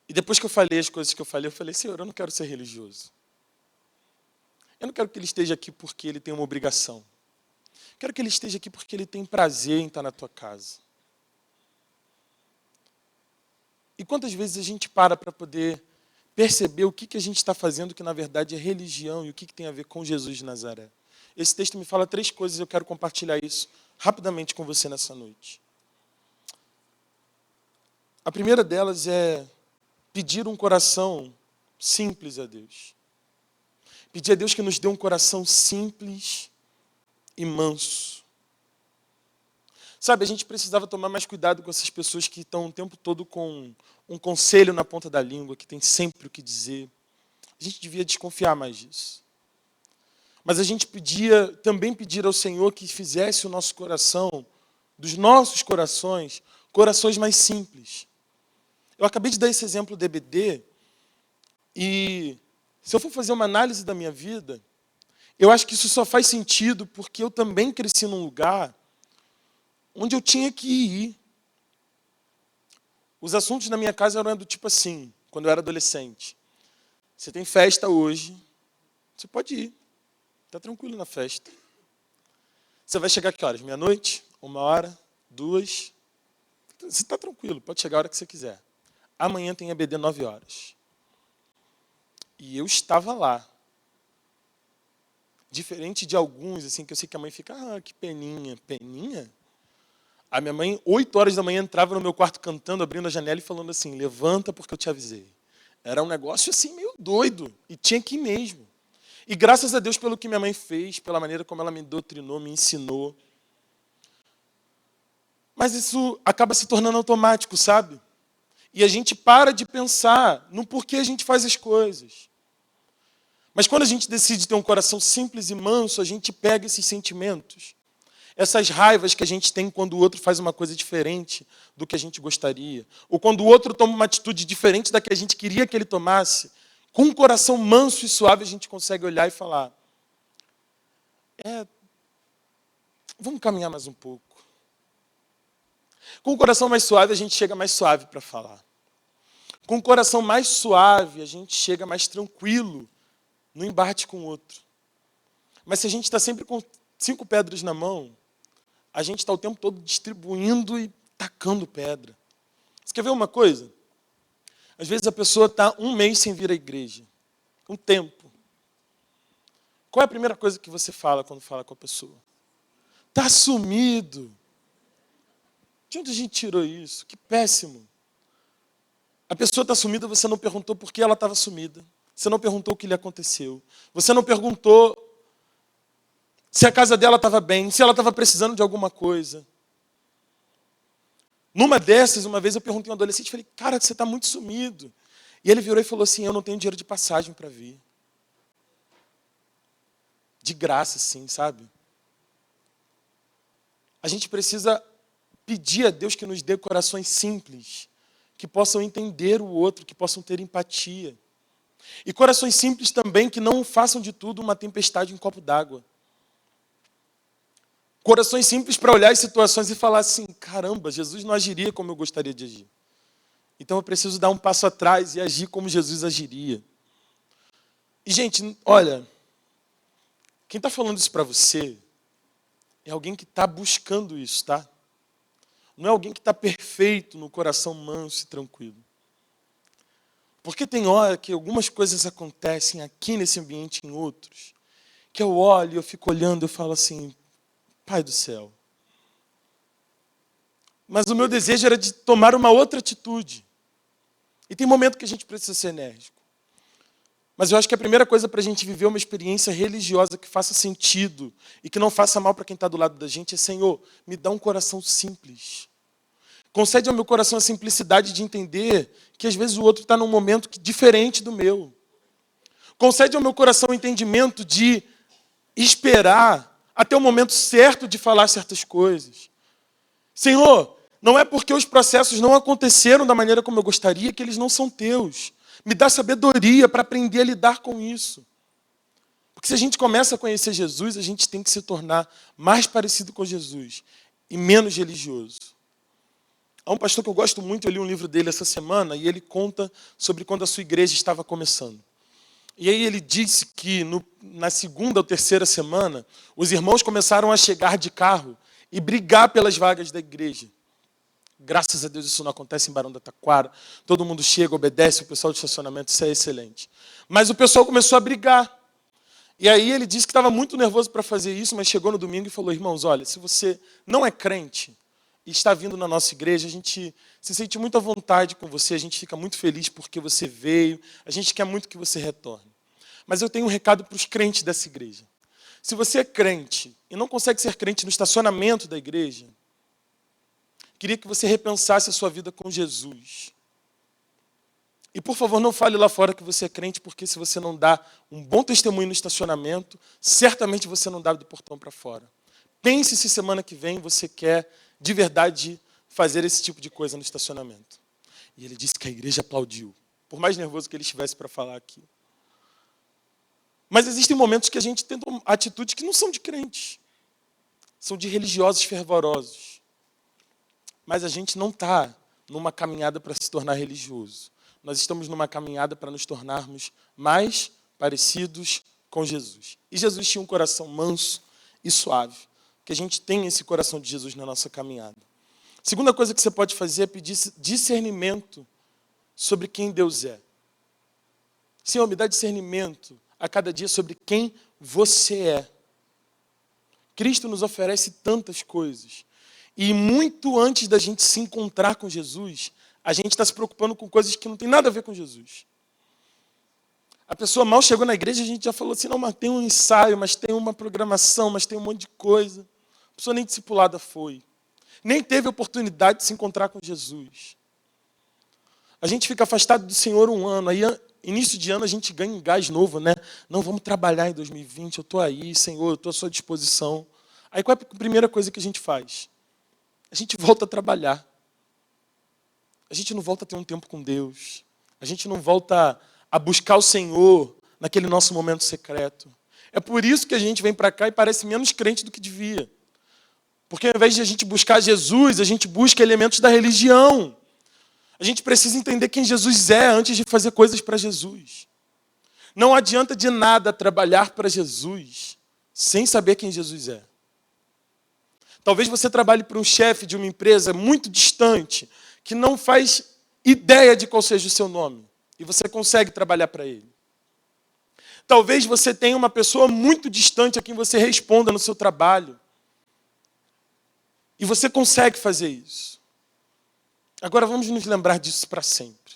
Speaker 1: E depois que eu falei as coisas que eu falei, Senhor, eu não quero ser religioso. Eu não quero que ele esteja aqui porque ele tem uma obrigação. Eu quero que ele esteja aqui porque ele tem prazer em estar na tua casa. E quantas vezes a gente para poder perceber o que a gente está fazendo que na verdade é religião e o que tem a ver com Jesus de Nazaré? Esse texto me fala 3 coisas e eu quero compartilhar isso rapidamente com você nessa noite. A primeira delas é pedir um coração simples a Deus. Pedir a Deus que nos dê um coração simples e manso. Sabe, a gente precisava tomar mais cuidado com essas pessoas que estão o tempo todo com um conselho na ponta da língua, que tem sempre o que dizer. A gente devia desconfiar mais disso. Mas a gente podia também pedir ao Senhor que fizesse o nosso coração, dos nossos corações, corações mais simples. Eu acabei de dar esse exemplo do EBD, e se eu for fazer uma análise da minha vida, eu acho que isso só faz sentido porque eu também cresci num lugar onde eu tinha que ir. Os assuntos na minha casa eram do tipo assim, quando eu era adolescente. Você tem festa hoje, você pode ir. Está tranquilo na festa. Você vai chegar a que horas? Meia-noite? 1h? 2h? Você está tranquilo, pode chegar a hora que você quiser. Amanhã tem EBD 9h. E eu estava lá. Diferente de alguns, assim, que eu sei que a mãe fica, que peninha. Peninha? A minha mãe, 8h da manhã, entrava no meu quarto cantando, abrindo a janela e falando assim, levanta porque eu te avisei. Era um negócio assim meio doido, e tinha que ir mesmo. E graças a Deus pelo que minha mãe fez, pela maneira como ela me doutrinou, me ensinou. Mas isso acaba se tornando automático, sabe? E a gente para de pensar no porquê a gente faz as coisas. Mas quando a gente decide ter um coração simples e manso, a gente pega esses sentimentos, essas raivas que a gente tem quando o outro faz uma coisa diferente do que a gente gostaria, ou quando o outro toma uma atitude diferente da que a gente queria que ele tomasse, com um coração manso e suave a gente consegue olhar e falar, vamos caminhar mais um pouco. Com o coração mais suave, a gente chega mais suave para falar. Com o coração mais suave, a gente chega mais tranquilo no embate com o outro. Mas se a gente está sempre com 5 pedras na mão, a gente está o tempo todo distribuindo e tacando pedra. Você quer ver uma coisa? Às vezes a pessoa está 1 mês sem vir à igreja. Um tempo. Qual é a primeira coisa que você fala quando fala com a pessoa? Está sumido. De onde a gente tirou isso? Que péssimo. A pessoa está sumida, você não perguntou por que ela estava sumida. Você não perguntou o que lhe aconteceu. Você não perguntou se a casa dela estava bem, se ela estava precisando de alguma coisa. Numa dessas, uma vez eu perguntei a um adolescente, falei, cara, você está muito sumido. E ele virou e falou assim, eu não tenho dinheiro de passagem para vir. De graça, sim, sabe? A gente precisa pedir a Deus que nos dê corações simples, que possam entender o outro, que possam ter empatia. E corações simples também que não façam de tudo uma tempestade em um copo d'água. Corações simples para olhar as situações e falar assim, caramba, Jesus não agiria como eu gostaria de agir. Então eu preciso dar um passo atrás e agir como Jesus agiria. E gente, olha, quem está falando isso para você é alguém que está buscando isso, tá? Não é alguém que está perfeito, no coração manso e tranquilo. Porque tem hora que algumas coisas acontecem aqui nesse ambiente e em outros, que eu olho, eu fico olhando, eu falo assim, Pai do céu. Mas o meu desejo era de tomar uma outra atitude. E tem momento que a gente precisa ser enérgico. Mas eu acho que a primeira coisa para a gente viver uma experiência religiosa que faça sentido e que não faça mal para quem está do lado da gente é, Senhor, me dá um coração simples. Concede ao meu coração a simplicidade de entender que às vezes o outro está num momento diferente do meu. Concede ao meu coração o entendimento de esperar até o momento certo de falar certas coisas. Senhor, não é porque os processos não aconteceram da maneira como eu gostaria que eles não são teus. Me dá sabedoria para aprender a lidar com isso. Porque se a gente começa a conhecer Jesus, a gente tem que se tornar mais parecido com Jesus e menos religioso. Há um pastor que eu gosto muito, eu li um livro dele essa semana, e ele conta sobre quando a sua igreja estava começando. E aí ele disse que na 2ª ou 3ª semana, os irmãos começaram a chegar de carro e brigar pelas vagas da igreja. Graças a Deus isso não acontece em Barão da Taquara. Todo mundo chega, obedece, o pessoal do estacionamento, isso é excelente. Mas o pessoal começou a brigar. E aí ele disse que estava muito nervoso para fazer isso, mas chegou no domingo e falou, irmãos, olha, se você não é crente e está vindo na nossa igreja, a gente se sente muito à vontade com você, a gente fica muito feliz porque você veio, a gente quer muito que você retorne. Mas eu tenho um recado para os crentes dessa igreja. Se você é crente e não consegue ser crente no estacionamento da igreja, queria que você repensasse a sua vida com Jesus. E, por favor, não fale lá fora que você é crente, porque se você não dá um bom testemunho no estacionamento, certamente você não dá do portão para fora. Pense se semana que vem você quer, de verdade, fazer esse tipo de coisa no estacionamento. E ele disse que a igreja aplaudiu, por mais nervoso que ele estivesse para falar aqui. Mas existem momentos que a gente tem atitudes que não são de crentes. São de religiosos fervorosos. Mas a gente não está numa caminhada para se tornar religioso. Nós estamos numa caminhada para nos tornarmos mais parecidos com Jesus. E Jesus tinha um coração manso e suave. Que a gente tem esse coração de Jesus na nossa caminhada. Segunda coisa que você pode fazer é pedir discernimento sobre quem Deus é. Senhor, me dá discernimento a cada dia sobre quem você é. Cristo nos oferece tantas coisas. E muito antes da gente se encontrar com Jesus, a gente está se preocupando com coisas que não tem nada a ver com Jesus. A pessoa mal chegou na igreja, a gente já falou assim, não, mas tem um ensaio, mas tem uma programação, mas tem um monte de coisa. A pessoa nem discipulada foi. Nem teve oportunidade de se encontrar com Jesus. A gente fica afastado do Senhor um ano, aí início de ano a gente ganha um gás novo, né? Não, vamos trabalhar em 2020, eu estou aí, Senhor, eu estou à sua disposição. Aí qual é a primeira coisa que a gente faz? A gente volta a trabalhar. A gente não volta a ter um tempo com Deus. A gente não volta a buscar o Senhor naquele nosso momento secreto. É por isso que a gente vem para cá e parece menos crente do que devia. Porque ao invés de a gente buscar Jesus, a gente busca elementos da religião. A gente precisa entender quem Jesus é antes de fazer coisas para Jesus. Não adianta de nada trabalhar para Jesus sem saber quem Jesus é. Talvez você trabalhe para um chefe de uma empresa muito distante, que não faz ideia de qual seja o seu nome, e você consegue trabalhar para ele. Talvez você tenha uma pessoa muito distante a quem você responda no seu trabalho, e você consegue fazer isso. Agora vamos nos lembrar disso para sempre.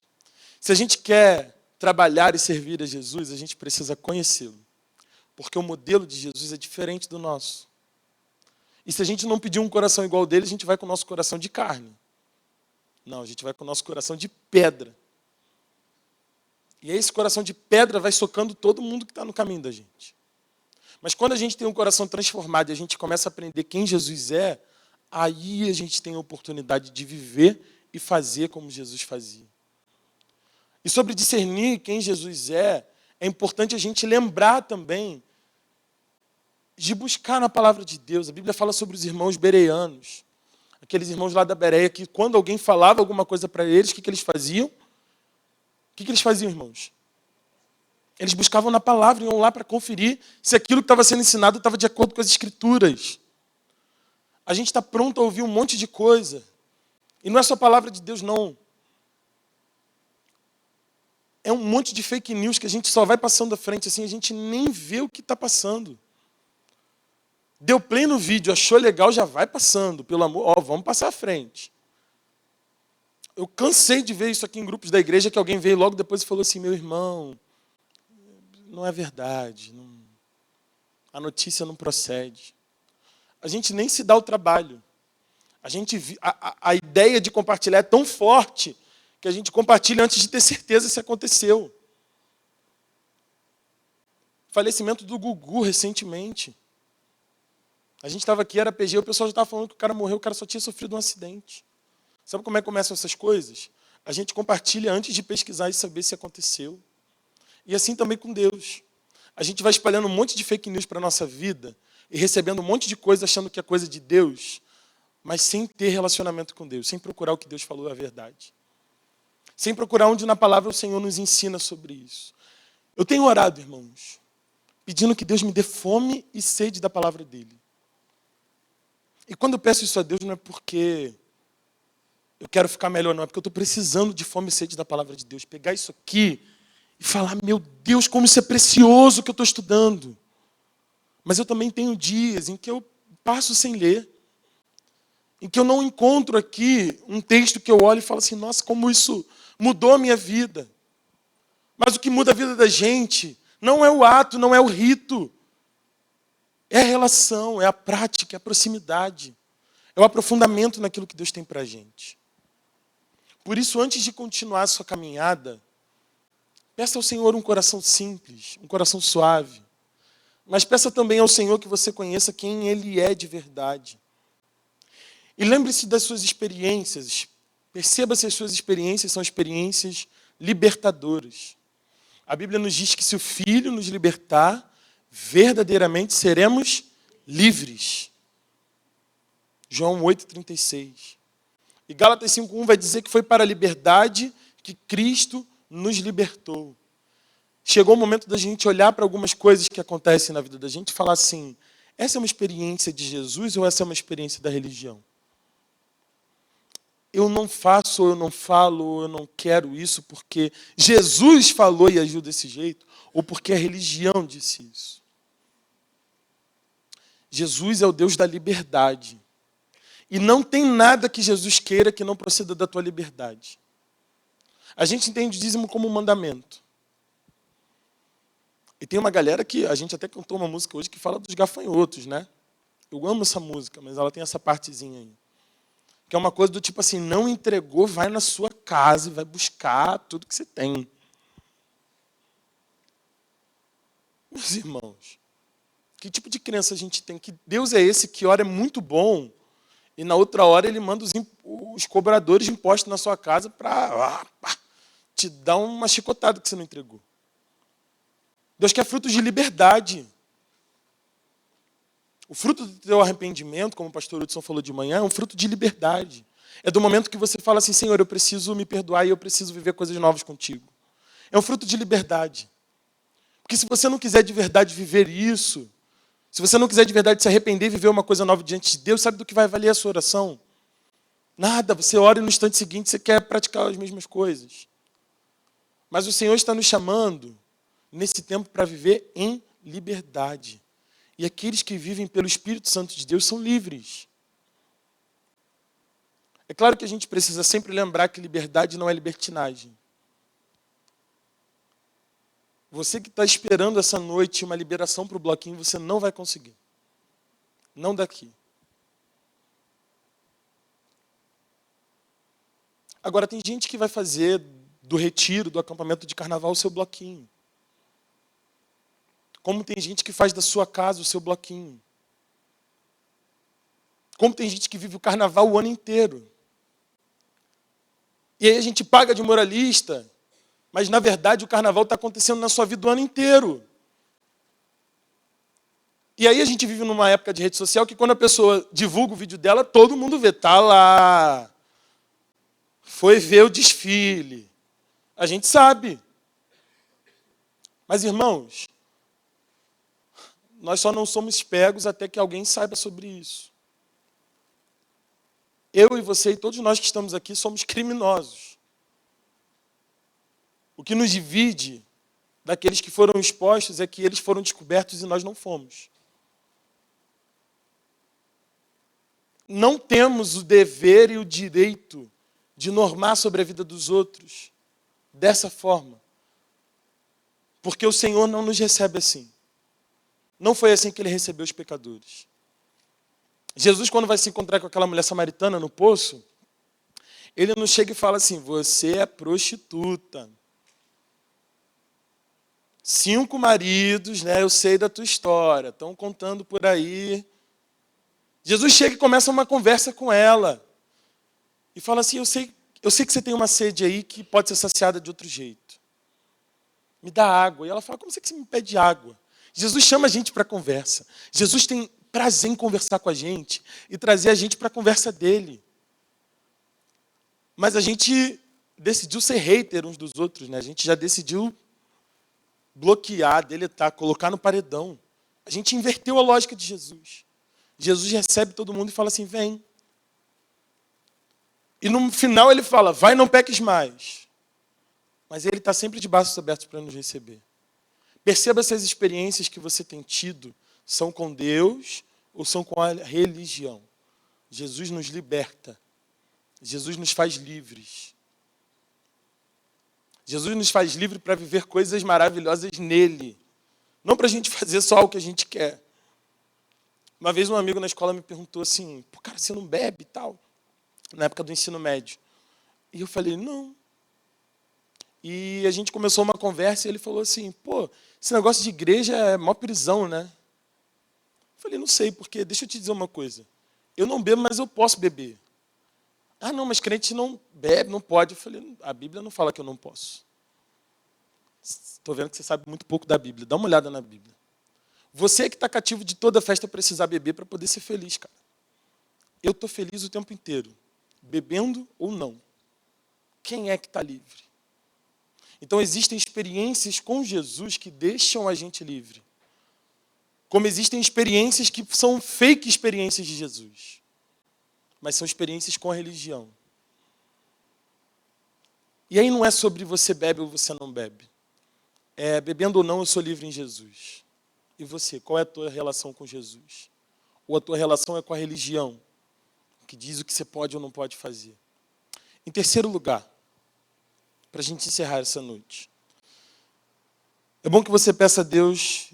Speaker 1: Se a gente quer trabalhar e servir a Jesus, a gente precisa conhecê-lo. Porque o modelo de Jesus é diferente do nosso. E se a gente não pedir um coração igual ao dele, a gente vai com o nosso coração de carne. Não, a gente vai com o nosso coração de pedra. E aí esse coração de pedra vai socando todo mundo que está no caminho da gente. Mas quando a gente tem um coração transformado e a gente começa a aprender quem Jesus é, aí a gente tem a oportunidade de viver e fazer como Jesus fazia. E sobre discernir quem Jesus é importante a gente lembrar também de buscar na palavra de Deus. A Bíblia fala sobre os irmãos bereanos, aqueles irmãos lá da Bereia, que quando alguém falava alguma coisa para eles, o que eles faziam? O que eles faziam, irmãos? Eles buscavam na palavra, iam lá para conferir se aquilo que estava sendo ensinado estava de acordo com as Escrituras. A gente está pronto a ouvir um monte de coisa. E não é só a palavra de Deus, não. É um monte de fake news que a gente só vai passando à frente, assim, a gente nem vê o que está passando. Deu play no vídeo, achou legal, já vai passando. Pelo amor, vamos passar à frente. Eu cansei de ver isso aqui em grupos da igreja, que alguém veio logo depois e falou assim, meu irmão, não é verdade, a notícia não procede. A gente nem se dá o trabalho. A ideia de compartilhar é tão forte que a gente compartilha antes de ter certeza se aconteceu. Falecimento do Gugu recentemente. A gente estava aqui, era PG, o pessoal já estava falando que o cara morreu, o cara só tinha sofrido um acidente. Sabe como é que começam essas coisas? A gente compartilha antes de pesquisar e saber se aconteceu. E assim também com Deus. A gente vai espalhando um monte de fake news para a nossa vida e recebendo um monte de coisa achando que é coisa de Deus, mas sem ter relacionamento com Deus, sem procurar o que Deus falou é a verdade. Sem procurar onde na palavra o Senhor nos ensina sobre isso. Eu tenho orado, irmãos, pedindo que Deus me dê fome e sede da palavra dele. E quando eu peço isso a Deus, não é porque eu quero ficar melhor, não. É porque eu estou precisando de fome e sede da palavra de Deus. Pegar isso aqui e falar, meu Deus, como isso é precioso que eu estou estudando. Mas eu também tenho dias em que eu passo sem ler. Em que eu não encontro aqui um texto que eu olho e falo assim, nossa, como isso mudou a minha vida. Mas o que muda a vida da gente não é o ato, não é o rito. É a relação, é a prática, é a proximidade. É o aprofundamento naquilo que Deus tem para a gente. Por isso, antes de continuar a sua caminhada, peça ao Senhor um coração simples, um coração suave. Mas peça também ao Senhor que você conheça quem Ele é de verdade. E lembre-se das suas experiências. Perceba se as suas experiências são experiências libertadoras. A Bíblia nos diz que se o Filho nos libertar, verdadeiramente seremos livres. João 8,36. E Gálatas 5,1 vai dizer que foi para a liberdade que Cristo nos libertou. Chegou o momento da gente olhar para algumas coisas que acontecem na vida da gente e falar assim, essa é uma experiência de Jesus ou essa é uma experiência da religião? Eu não faço, ou eu não falo, ou eu não quero isso porque Jesus falou e agiu desse jeito, ou porque a religião disse isso. Jesus é o Deus da liberdade. E não tem nada que Jesus queira que não proceda da tua liberdade. A gente entende o dízimo como um mandamento. E tem uma galera que, a gente até cantou uma música hoje que fala dos gafanhotos, né? Eu amo essa música, mas ela tem essa partezinha aí. Que é uma coisa do tipo assim, não entregou, vai na sua casa e vai buscar tudo que você tem. Meus irmãos, que tipo de crença a gente tem? Que Deus é esse que ora é muito bom e na outra hora ele manda os cobradores de impostos na sua casa para te dar uma chicotada que você não entregou. Deus quer frutos de liberdade. O fruto do teu arrependimento, como o pastor Hudson falou de manhã, é um fruto de liberdade. É do momento que você fala assim, Senhor, eu preciso me perdoar e eu preciso viver coisas novas contigo. É um fruto de liberdade. Porque se você não quiser de verdade viver isso, se você não quiser de verdade se arrepender e viver uma coisa nova diante de Deus, sabe do que vai valer a sua oração? Nada, você ora e no instante seguinte você quer praticar as mesmas coisas. Mas o Senhor está nos chamando nesse tempo para viver em liberdade. E aqueles que vivem pelo Espírito Santo de Deus são livres. É claro que a gente precisa sempre lembrar que liberdade não é libertinagem. Você que está esperando essa noite uma liberação para o bloquinho, você não vai conseguir. Não daqui. Agora, tem gente que vai fazer do retiro, do acampamento de carnaval, o seu bloquinho. Como tem gente que faz da sua casa o seu bloquinho. Como tem gente que vive o carnaval o ano inteiro. E aí a gente paga de moralista, mas na verdade o carnaval está acontecendo na sua vida o ano inteiro. E aí a gente vive numa época de rede social que quando a pessoa divulga o vídeo dela, todo mundo vê. Tá lá. Foi ver o desfile. A gente sabe. Mas, irmãos, nós só não somos pegos até que alguém saiba sobre isso. Eu e você e todos nós que estamos aqui somos criminosos. O que nos divide daqueles que foram expostos é que eles foram descobertos e nós não fomos. Não temos o dever e o direito de normar sobre a vida dos outros dessa forma. Porque o Senhor não nos recebe assim. Não foi assim que ele recebeu os pecadores. Jesus, quando vai se encontrar com aquela mulher samaritana no poço, ele não chega e fala assim, você é prostituta. 5 maridos, né? Eu sei da tua história, estão contando por aí. Jesus chega e começa uma conversa com ela. E fala assim, eu sei que você tem uma sede aí que pode ser saciada de outro jeito. Me dá água. E ela fala, como você me pede água? Jesus chama a gente para conversa. Jesus tem prazer em conversar com a gente e trazer a gente para a conversa dele. Mas a gente decidiu ser hater uns dos outros, né? A gente já decidiu bloquear, deletar, colocar no paredão. A gente inverteu a lógica de Jesus. Jesus recebe todo mundo e fala assim, vem. E no final ele fala, vai, não peques mais. Mas ele está sempre de braços abertos para nos receber. Perceba se as experiências que você tem tido são com Deus ou são com a religião. Jesus nos liberta. Jesus nos faz livres. Jesus nos faz livre para viver coisas maravilhosas nele. Não para a gente fazer só o que a gente quer. Uma vez um amigo na escola me perguntou assim, pô, cara, você não bebe e tal? Na época do ensino médio. E eu falei, não. E a gente começou uma conversa e ele falou assim, pô, esse negócio de igreja é mó prisão, né? Eu falei, não sei, porque deixa eu te dizer uma coisa. Eu não bebo, mas eu posso beber. Ah, não, mas crente não bebe, não pode. Eu falei, a Bíblia não fala que eu não posso. Estou vendo que você sabe muito pouco da Bíblia. Dá uma olhada na Bíblia. Você que está cativo de toda festa precisar beber para poder ser feliz, cara. Eu estou feliz o tempo inteiro. Bebendo ou não. Quem é que está livre? Então existem experiências com Jesus que deixam a gente livre. Como existem experiências que são fake experiências de Jesus. Mas são experiências com a religião. E aí não é sobre você bebe ou você não bebe. É bebendo ou não, eu sou livre em Jesus. E você, qual é a tua relação com Jesus? Ou a tua relação é com a religião, que diz o que você pode ou não pode fazer? Em terceiro lugar, para a gente encerrar essa noite, é bom que você peça a Deus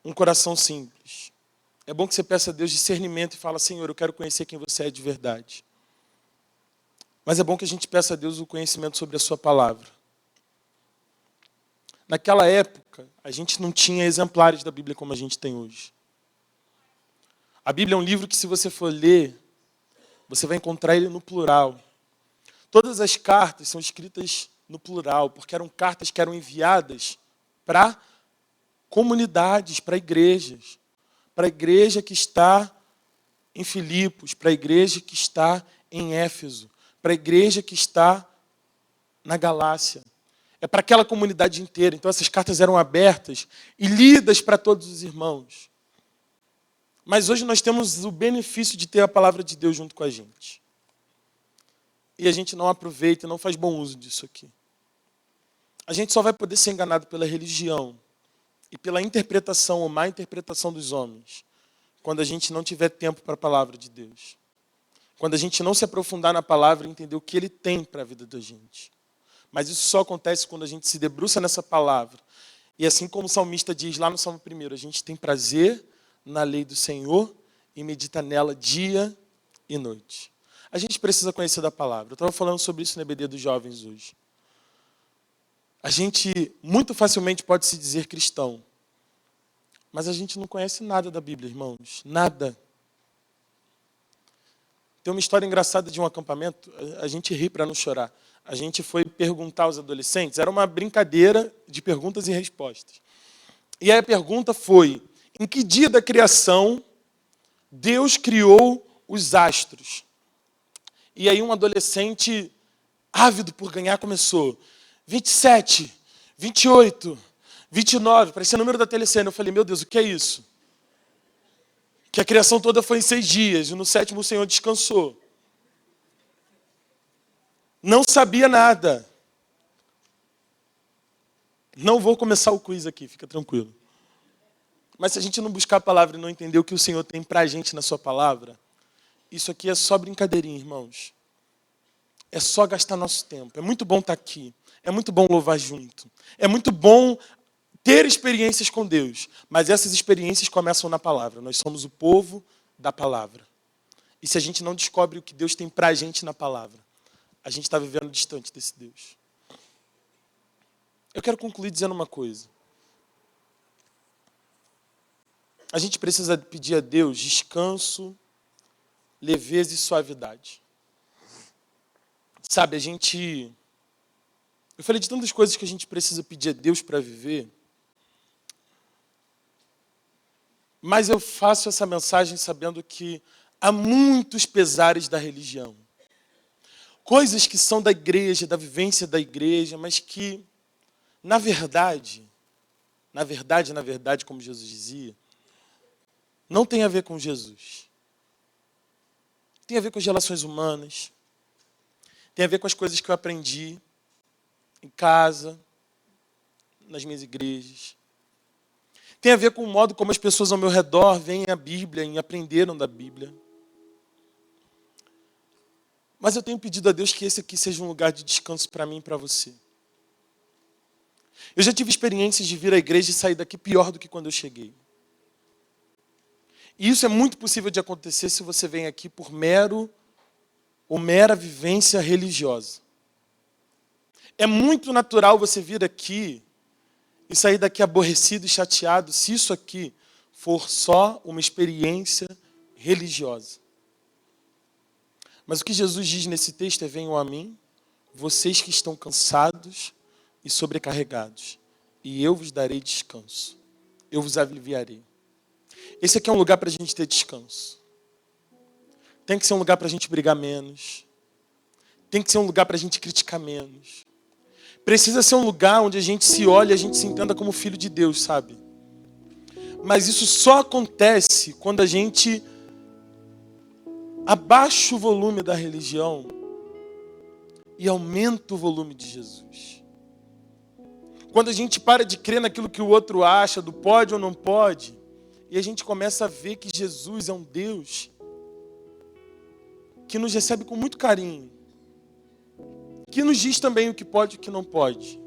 Speaker 1: um coração simples. É bom que você peça a Deus discernimento e fala, Senhor, eu quero conhecer quem você é de verdade. Mas é bom que a gente peça a Deus o conhecimento sobre a sua palavra. Naquela época, a gente não tinha exemplares da Bíblia como a gente tem hoje. A Bíblia é um livro que, se você for ler, você vai encontrar ele no plural. Todas as cartas são escritas no plural, porque eram cartas que eram enviadas para comunidades, para igrejas, para a igreja que está em Filipos, para a igreja que está em Éfeso, para a igreja que está na Galácia. É para aquela comunidade inteira. Então essas cartas eram abertas e lidas para todos os irmãos. Mas hoje nós temos o benefício de ter a palavra de Deus junto com a gente. E a gente não aproveita, não faz bom uso disso aqui. A gente só vai poder ser enganado pela religião e pela interpretação ou má interpretação dos homens quando a gente não tiver tempo para a palavra de Deus. Quando a gente não se aprofundar na palavra e entender o que Ele tem para a vida da gente. Mas isso só acontece quando a gente se debruça nessa palavra. E assim como o salmista diz lá no Salmo 1, a gente tem prazer na lei do Senhor e medita nela dia e noite. A gente precisa conhecer da palavra. Eu estava falando sobre isso no EBD dos jovens hoje. A gente muito facilmente pode se dizer cristão, mas a gente não conhece nada da Bíblia, irmãos. Nada. Tem uma história engraçada de um acampamento, a gente ri para não chorar. A gente foi perguntar aos adolescentes, era uma brincadeira de perguntas e respostas. E aí a pergunta foi, em que dia da criação Deus criou os astros? E aí um adolescente, ávido por ganhar, começou, 27, 28, 29, parecia o número da telecena. Eu falei, meu Deus, o que é isso? Que a criação toda foi em 6 dias, e no 7º o Senhor descansou. Não sabia nada. Não vou começar o quiz aqui, fica tranquilo. Mas se a gente não buscar a palavra e não entender o que o Senhor tem para a gente na sua palavra, isso aqui é só brincadeirinha, irmãos. É só gastar nosso tempo. É muito bom estar aqui. É muito bom louvar junto. É muito bom ter experiências com Deus. Mas essas experiências começam na palavra. Nós somos o povo da palavra. E se a gente não descobre o que Deus tem para a gente na palavra, a gente está vivendo distante desse Deus. Eu quero concluir dizendo uma coisa. A gente precisa pedir a Deus descanso, leveza e suavidade. Sabe, eu falei de tantas coisas que a gente precisa pedir a Deus para viver, mas eu faço essa mensagem sabendo que há muitos pesares da religião. Coisas que são da igreja, da vivência da igreja, mas que, na verdade, como Jesus dizia, não tem a ver com Jesus. Tem a ver com as relações humanas, tem a ver com as coisas que eu aprendi em casa, nas minhas igrejas. Tem a ver com o modo como as pessoas ao meu redor veem a Bíblia e aprenderam da Bíblia. Mas eu tenho pedido a Deus que esse aqui seja um lugar de descanso para mim e para você. Eu já tive experiências de vir à igreja e sair daqui pior do que quando eu cheguei. E isso é muito possível de acontecer se você vem aqui por mera vivência religiosa. É muito natural você vir aqui e sair daqui aborrecido e chateado se isso aqui for só uma experiência religiosa. Mas o que Jesus diz nesse texto é: venham a mim, vocês que estão cansados e sobrecarregados, e eu vos darei descanso. Eu vos aliviarei. Esse aqui é um lugar para a gente ter descanso. Tem que ser um lugar para a gente brigar menos. Tem que ser um lugar para a gente criticar menos. Precisa ser um lugar onde a gente se olha e a gente se entenda como filho de Deus, sabe? Mas isso só acontece quando a gente abaixa o volume da religião e aumenta o volume de Jesus. Quando a gente para de crer naquilo que o outro acha, do pode ou não pode, e a gente começa a ver que Jesus é um Deus que nos recebe com muito carinho, que nos diz também o que pode e o que não pode,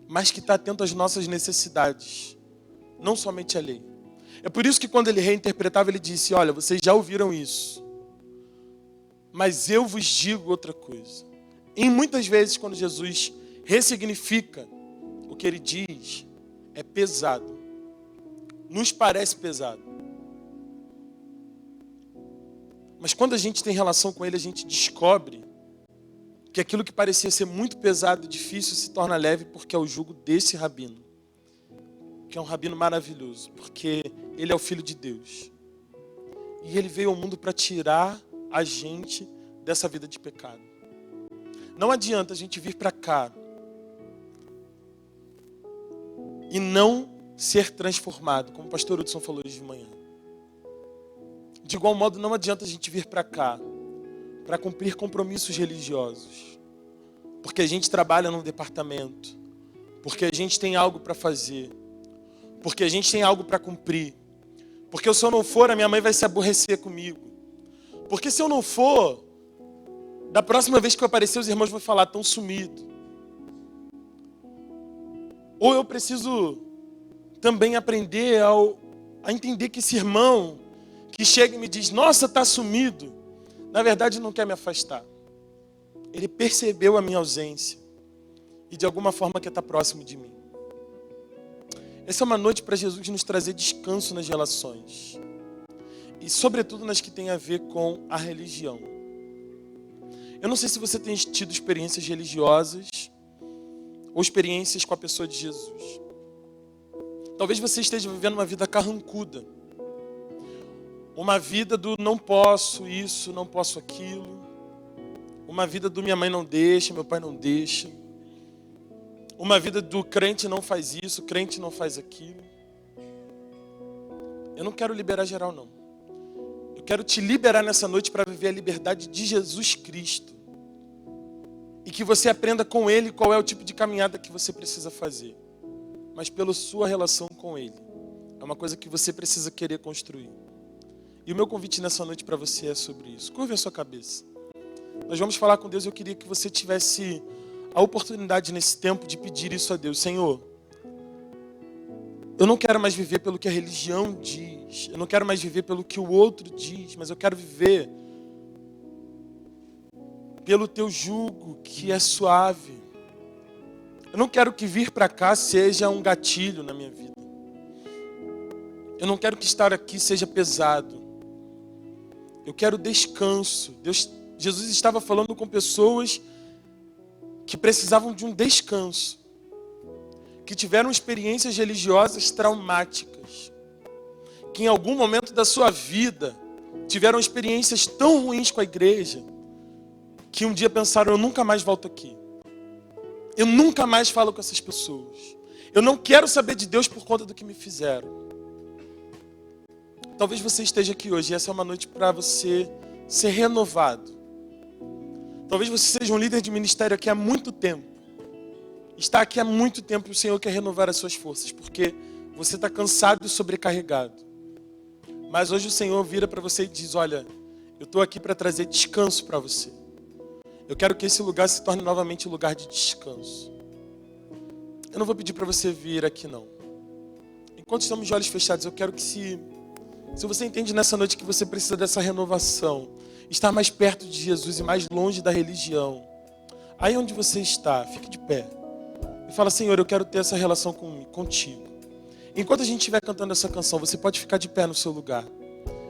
Speaker 1: mas que está atento às nossas necessidades, não somente à lei. É por isso que quando ele reinterpretava, ele disse: olha, vocês já ouviram isso, mas eu vos digo outra coisa. E muitas vezes, quando Jesus ressignifica o que ele diz, é pesado. Nos parece pesado. Mas quando a gente tem relação com ele, a gente descobre que aquilo que parecia ser muito pesado e difícil se torna leve, porque é o jugo desse rabino, que é um rabino maravilhoso, porque Ele é o Filho de Deus. E Ele veio ao mundo para tirar a gente dessa vida de pecado. Não adianta a gente vir para cá e não ser transformado, como o pastor Hudson falou hoje de manhã. De igual modo, não adianta a gente vir para cá para cumprir compromissos religiosos, porque a gente trabalha num departamento, porque a gente tem algo para fazer, porque a gente tem algo para cumprir, porque se eu não for, a minha mãe vai se aborrecer comigo, porque se eu não for, da próxima vez que eu aparecer, os irmãos vão falar, tão sumido. Ou eu preciso também aprender a entender que esse irmão que chega e me diz, nossa, está sumido, na verdade não quer me afastar. Ele percebeu a minha ausência e de alguma forma quer estar próximo de mim. Essa é uma noite para Jesus nos trazer descanso nas relações. E sobretudo nas que tem a ver com a religião. Eu não sei se você tem tido experiências religiosas ou experiências com a pessoa de Jesus. Talvez você esteja vivendo uma vida carrancuda. Uma vida do não posso isso, não posso aquilo. Uma vida do minha mãe não deixa, meu pai não deixa. Uma vida do crente não faz isso, crente não faz aquilo. Eu não quero liberar geral, não. Eu quero te liberar nessa noite para viver a liberdade de Jesus Cristo. E que você aprenda com Ele qual é o tipo de caminhada que você precisa fazer. Mas pela sua relação com Ele. É uma coisa que você precisa querer construir. E o meu convite nessa noite para você é sobre isso. Curve a sua cabeça. Nós vamos falar com Deus. Eu queria que você tivesse a oportunidade nesse tempo de pedir isso a Deus. Senhor, eu não quero mais viver pelo que a religião diz. Eu não quero mais viver pelo que o outro diz. Mas eu quero viver pelo teu jugo que é suave. Eu não quero que vir para cá seja um gatilho na minha vida. Eu não quero que estar aqui seja pesado. Eu quero descanso. Jesus estava falando com pessoas que precisavam de um descanso, que tiveram experiências religiosas traumáticas, que em algum momento da sua vida tiveram experiências tão ruins com a igreja, que um dia pensaram, eu nunca mais volto aqui. Eu nunca mais falo com essas pessoas. Eu não quero saber de Deus por conta do que me fizeram. Talvez você esteja aqui hoje e essa é uma noite para você ser renovado. Talvez você seja um líder de ministério aqui há muito tempo. Está aqui há muito tempo e o Senhor quer renovar as suas forças, porque você está cansado e sobrecarregado. Mas hoje o Senhor vira para você e diz, olha, eu estou aqui para trazer descanso para você. Eu quero que esse lugar se torne novamente um lugar de descanso. Eu não vou pedir para você vir aqui, não. Enquanto estamos de olhos fechados, eu quero que se você entende nessa noite que você precisa dessa renovação, estar mais perto de Jesus e mais longe da religião, aí onde você está, fique de pé. E fala, Senhor, eu quero ter essa relação contigo. Enquanto a gente estiver cantando essa canção, você pode ficar de pé no seu lugar.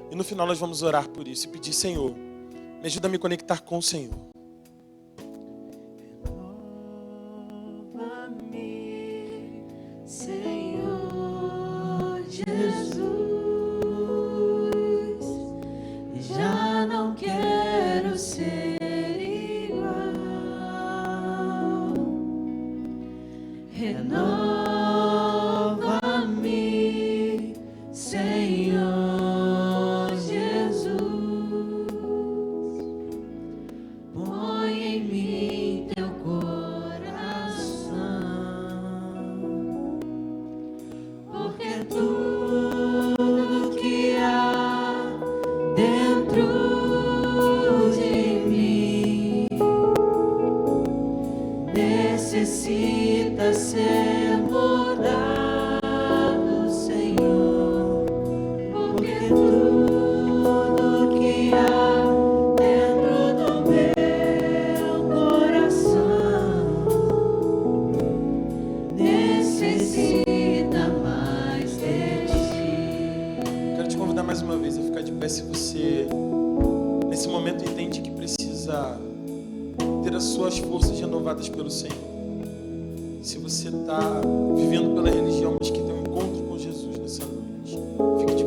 Speaker 1: E no final nós vamos orar por isso e pedir, Senhor, me ajuda a me conectar com o Senhor.
Speaker 2: Senhor Jesus, já não quero ser igual. Renova-me, Senhor Jesus. Põe em mim teu coração, porque tudo que há dentro de mim necessita ser mudado, Senhor, porque tudo que há dentro do meu coração necessita mais de ti.
Speaker 1: Quero te convidar mais uma vez a ficar de pé se você, nesse momento, entende que precisa ter as suas forças renovadas pelo Senhor. Se você está vivendo pela religião, mas que tem um encontro com Jesus nessa noite, fique de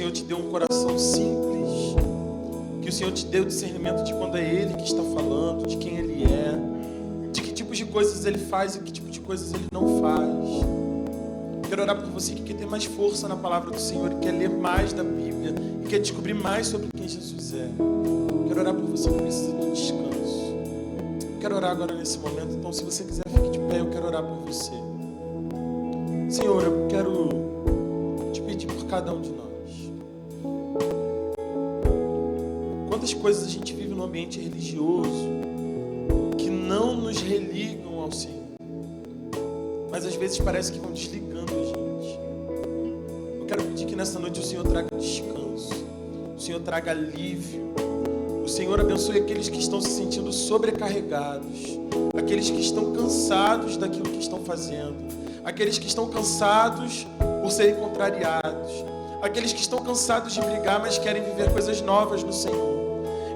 Speaker 1: Senhor te deu um coração simples, que o Senhor te deu discernimento de quando é Ele que está falando, de quem Ele é, de que tipos de coisas Ele faz e que tipo de coisas Ele não faz. Quero orar por você que quer ter mais força na palavra do Senhor, e quer ler mais da Bíblia, e quer descobrir mais sobre quem Jesus é. Quero orar por você que precisa de descanso. Quero orar agora nesse momento, então se você quiser fique de pé, eu quero orar por você. Senhor, eu quero te pedir por cada um de nós. Quantas coisas a gente vive no ambiente religioso que não nos religam ao Senhor, mas às vezes parece que vão desligando a gente. Eu quero pedir que nessa noite o Senhor traga descanso, o Senhor traga alívio, o Senhor abençoe aqueles que estão se sentindo sobrecarregados, aqueles que estão cansados daquilo que estão fazendo, aqueles que estão cansados por serem contrariados, aqueles que estão cansados de brigar, mas querem viver coisas novas no Senhor.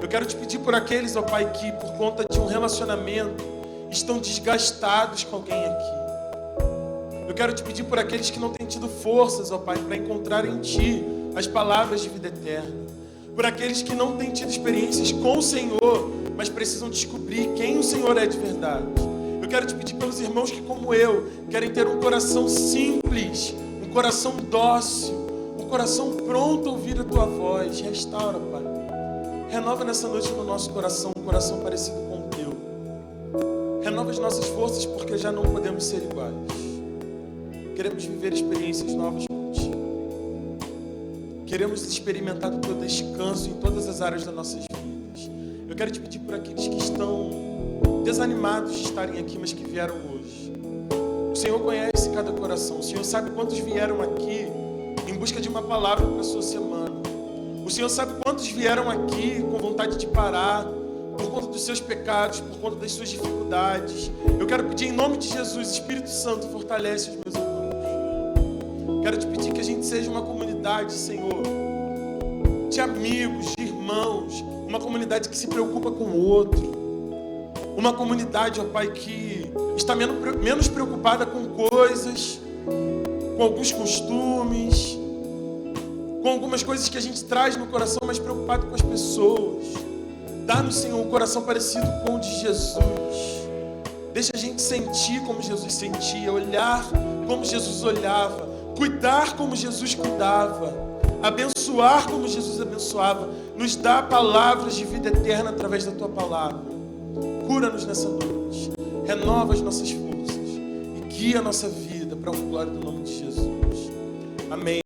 Speaker 1: Eu quero te pedir por aqueles, ó Pai, que por conta de um relacionamento estão desgastados com alguém aqui. Eu quero te pedir por aqueles que não têm tido forças, ó Pai, para encontrar em Ti as palavras de vida eterna. Por aqueles que não têm tido experiências com o Senhor, mas precisam descobrir quem o Senhor é de verdade. Eu quero te pedir pelos irmãos que, como eu, querem ter um coração simples, um coração dócil, um coração pronto a ouvir a Tua voz. Restaura, Pai. Renova nessa noite no nosso coração um coração parecido com o Teu. Renova as nossas forças, porque já não podemos ser iguais. Queremos viver experiências novas contigo. Queremos experimentar do Teu descanso em todas as áreas das nossas vidas. Eu quero te pedir por aqueles que estão desanimados de estarem aqui, mas que vieram hoje. O Senhor conhece cada coração. O Senhor sabe quantos vieram aqui em busca de uma palavra para a sua semana. O Senhor sabe quantos vieram aqui com vontade de parar por conta dos seus pecados, por conta das suas dificuldades. Eu quero pedir em nome de Jesus, Espírito Santo, fortalece os meus irmãos. Quero te pedir que a gente seja uma comunidade, Senhor, de amigos, de irmãos, uma comunidade que se preocupa com o outro, uma comunidade, ó Pai, que está menos preocupada com coisas, com alguns costumes, com algumas coisas que a gente traz no coração, mas preocupado com as pessoas. Dá-nos, Senhor, um coração parecido com o de Jesus. Deixa a gente sentir como Jesus sentia, olhar como Jesus olhava, cuidar como Jesus cuidava, abençoar como Jesus abençoava. Nos dá palavras de vida eterna através da Tua palavra. Cura-nos nessa noite, renova as nossas forças e guia a nossa vida para a glória do nome de Jesus. Amém.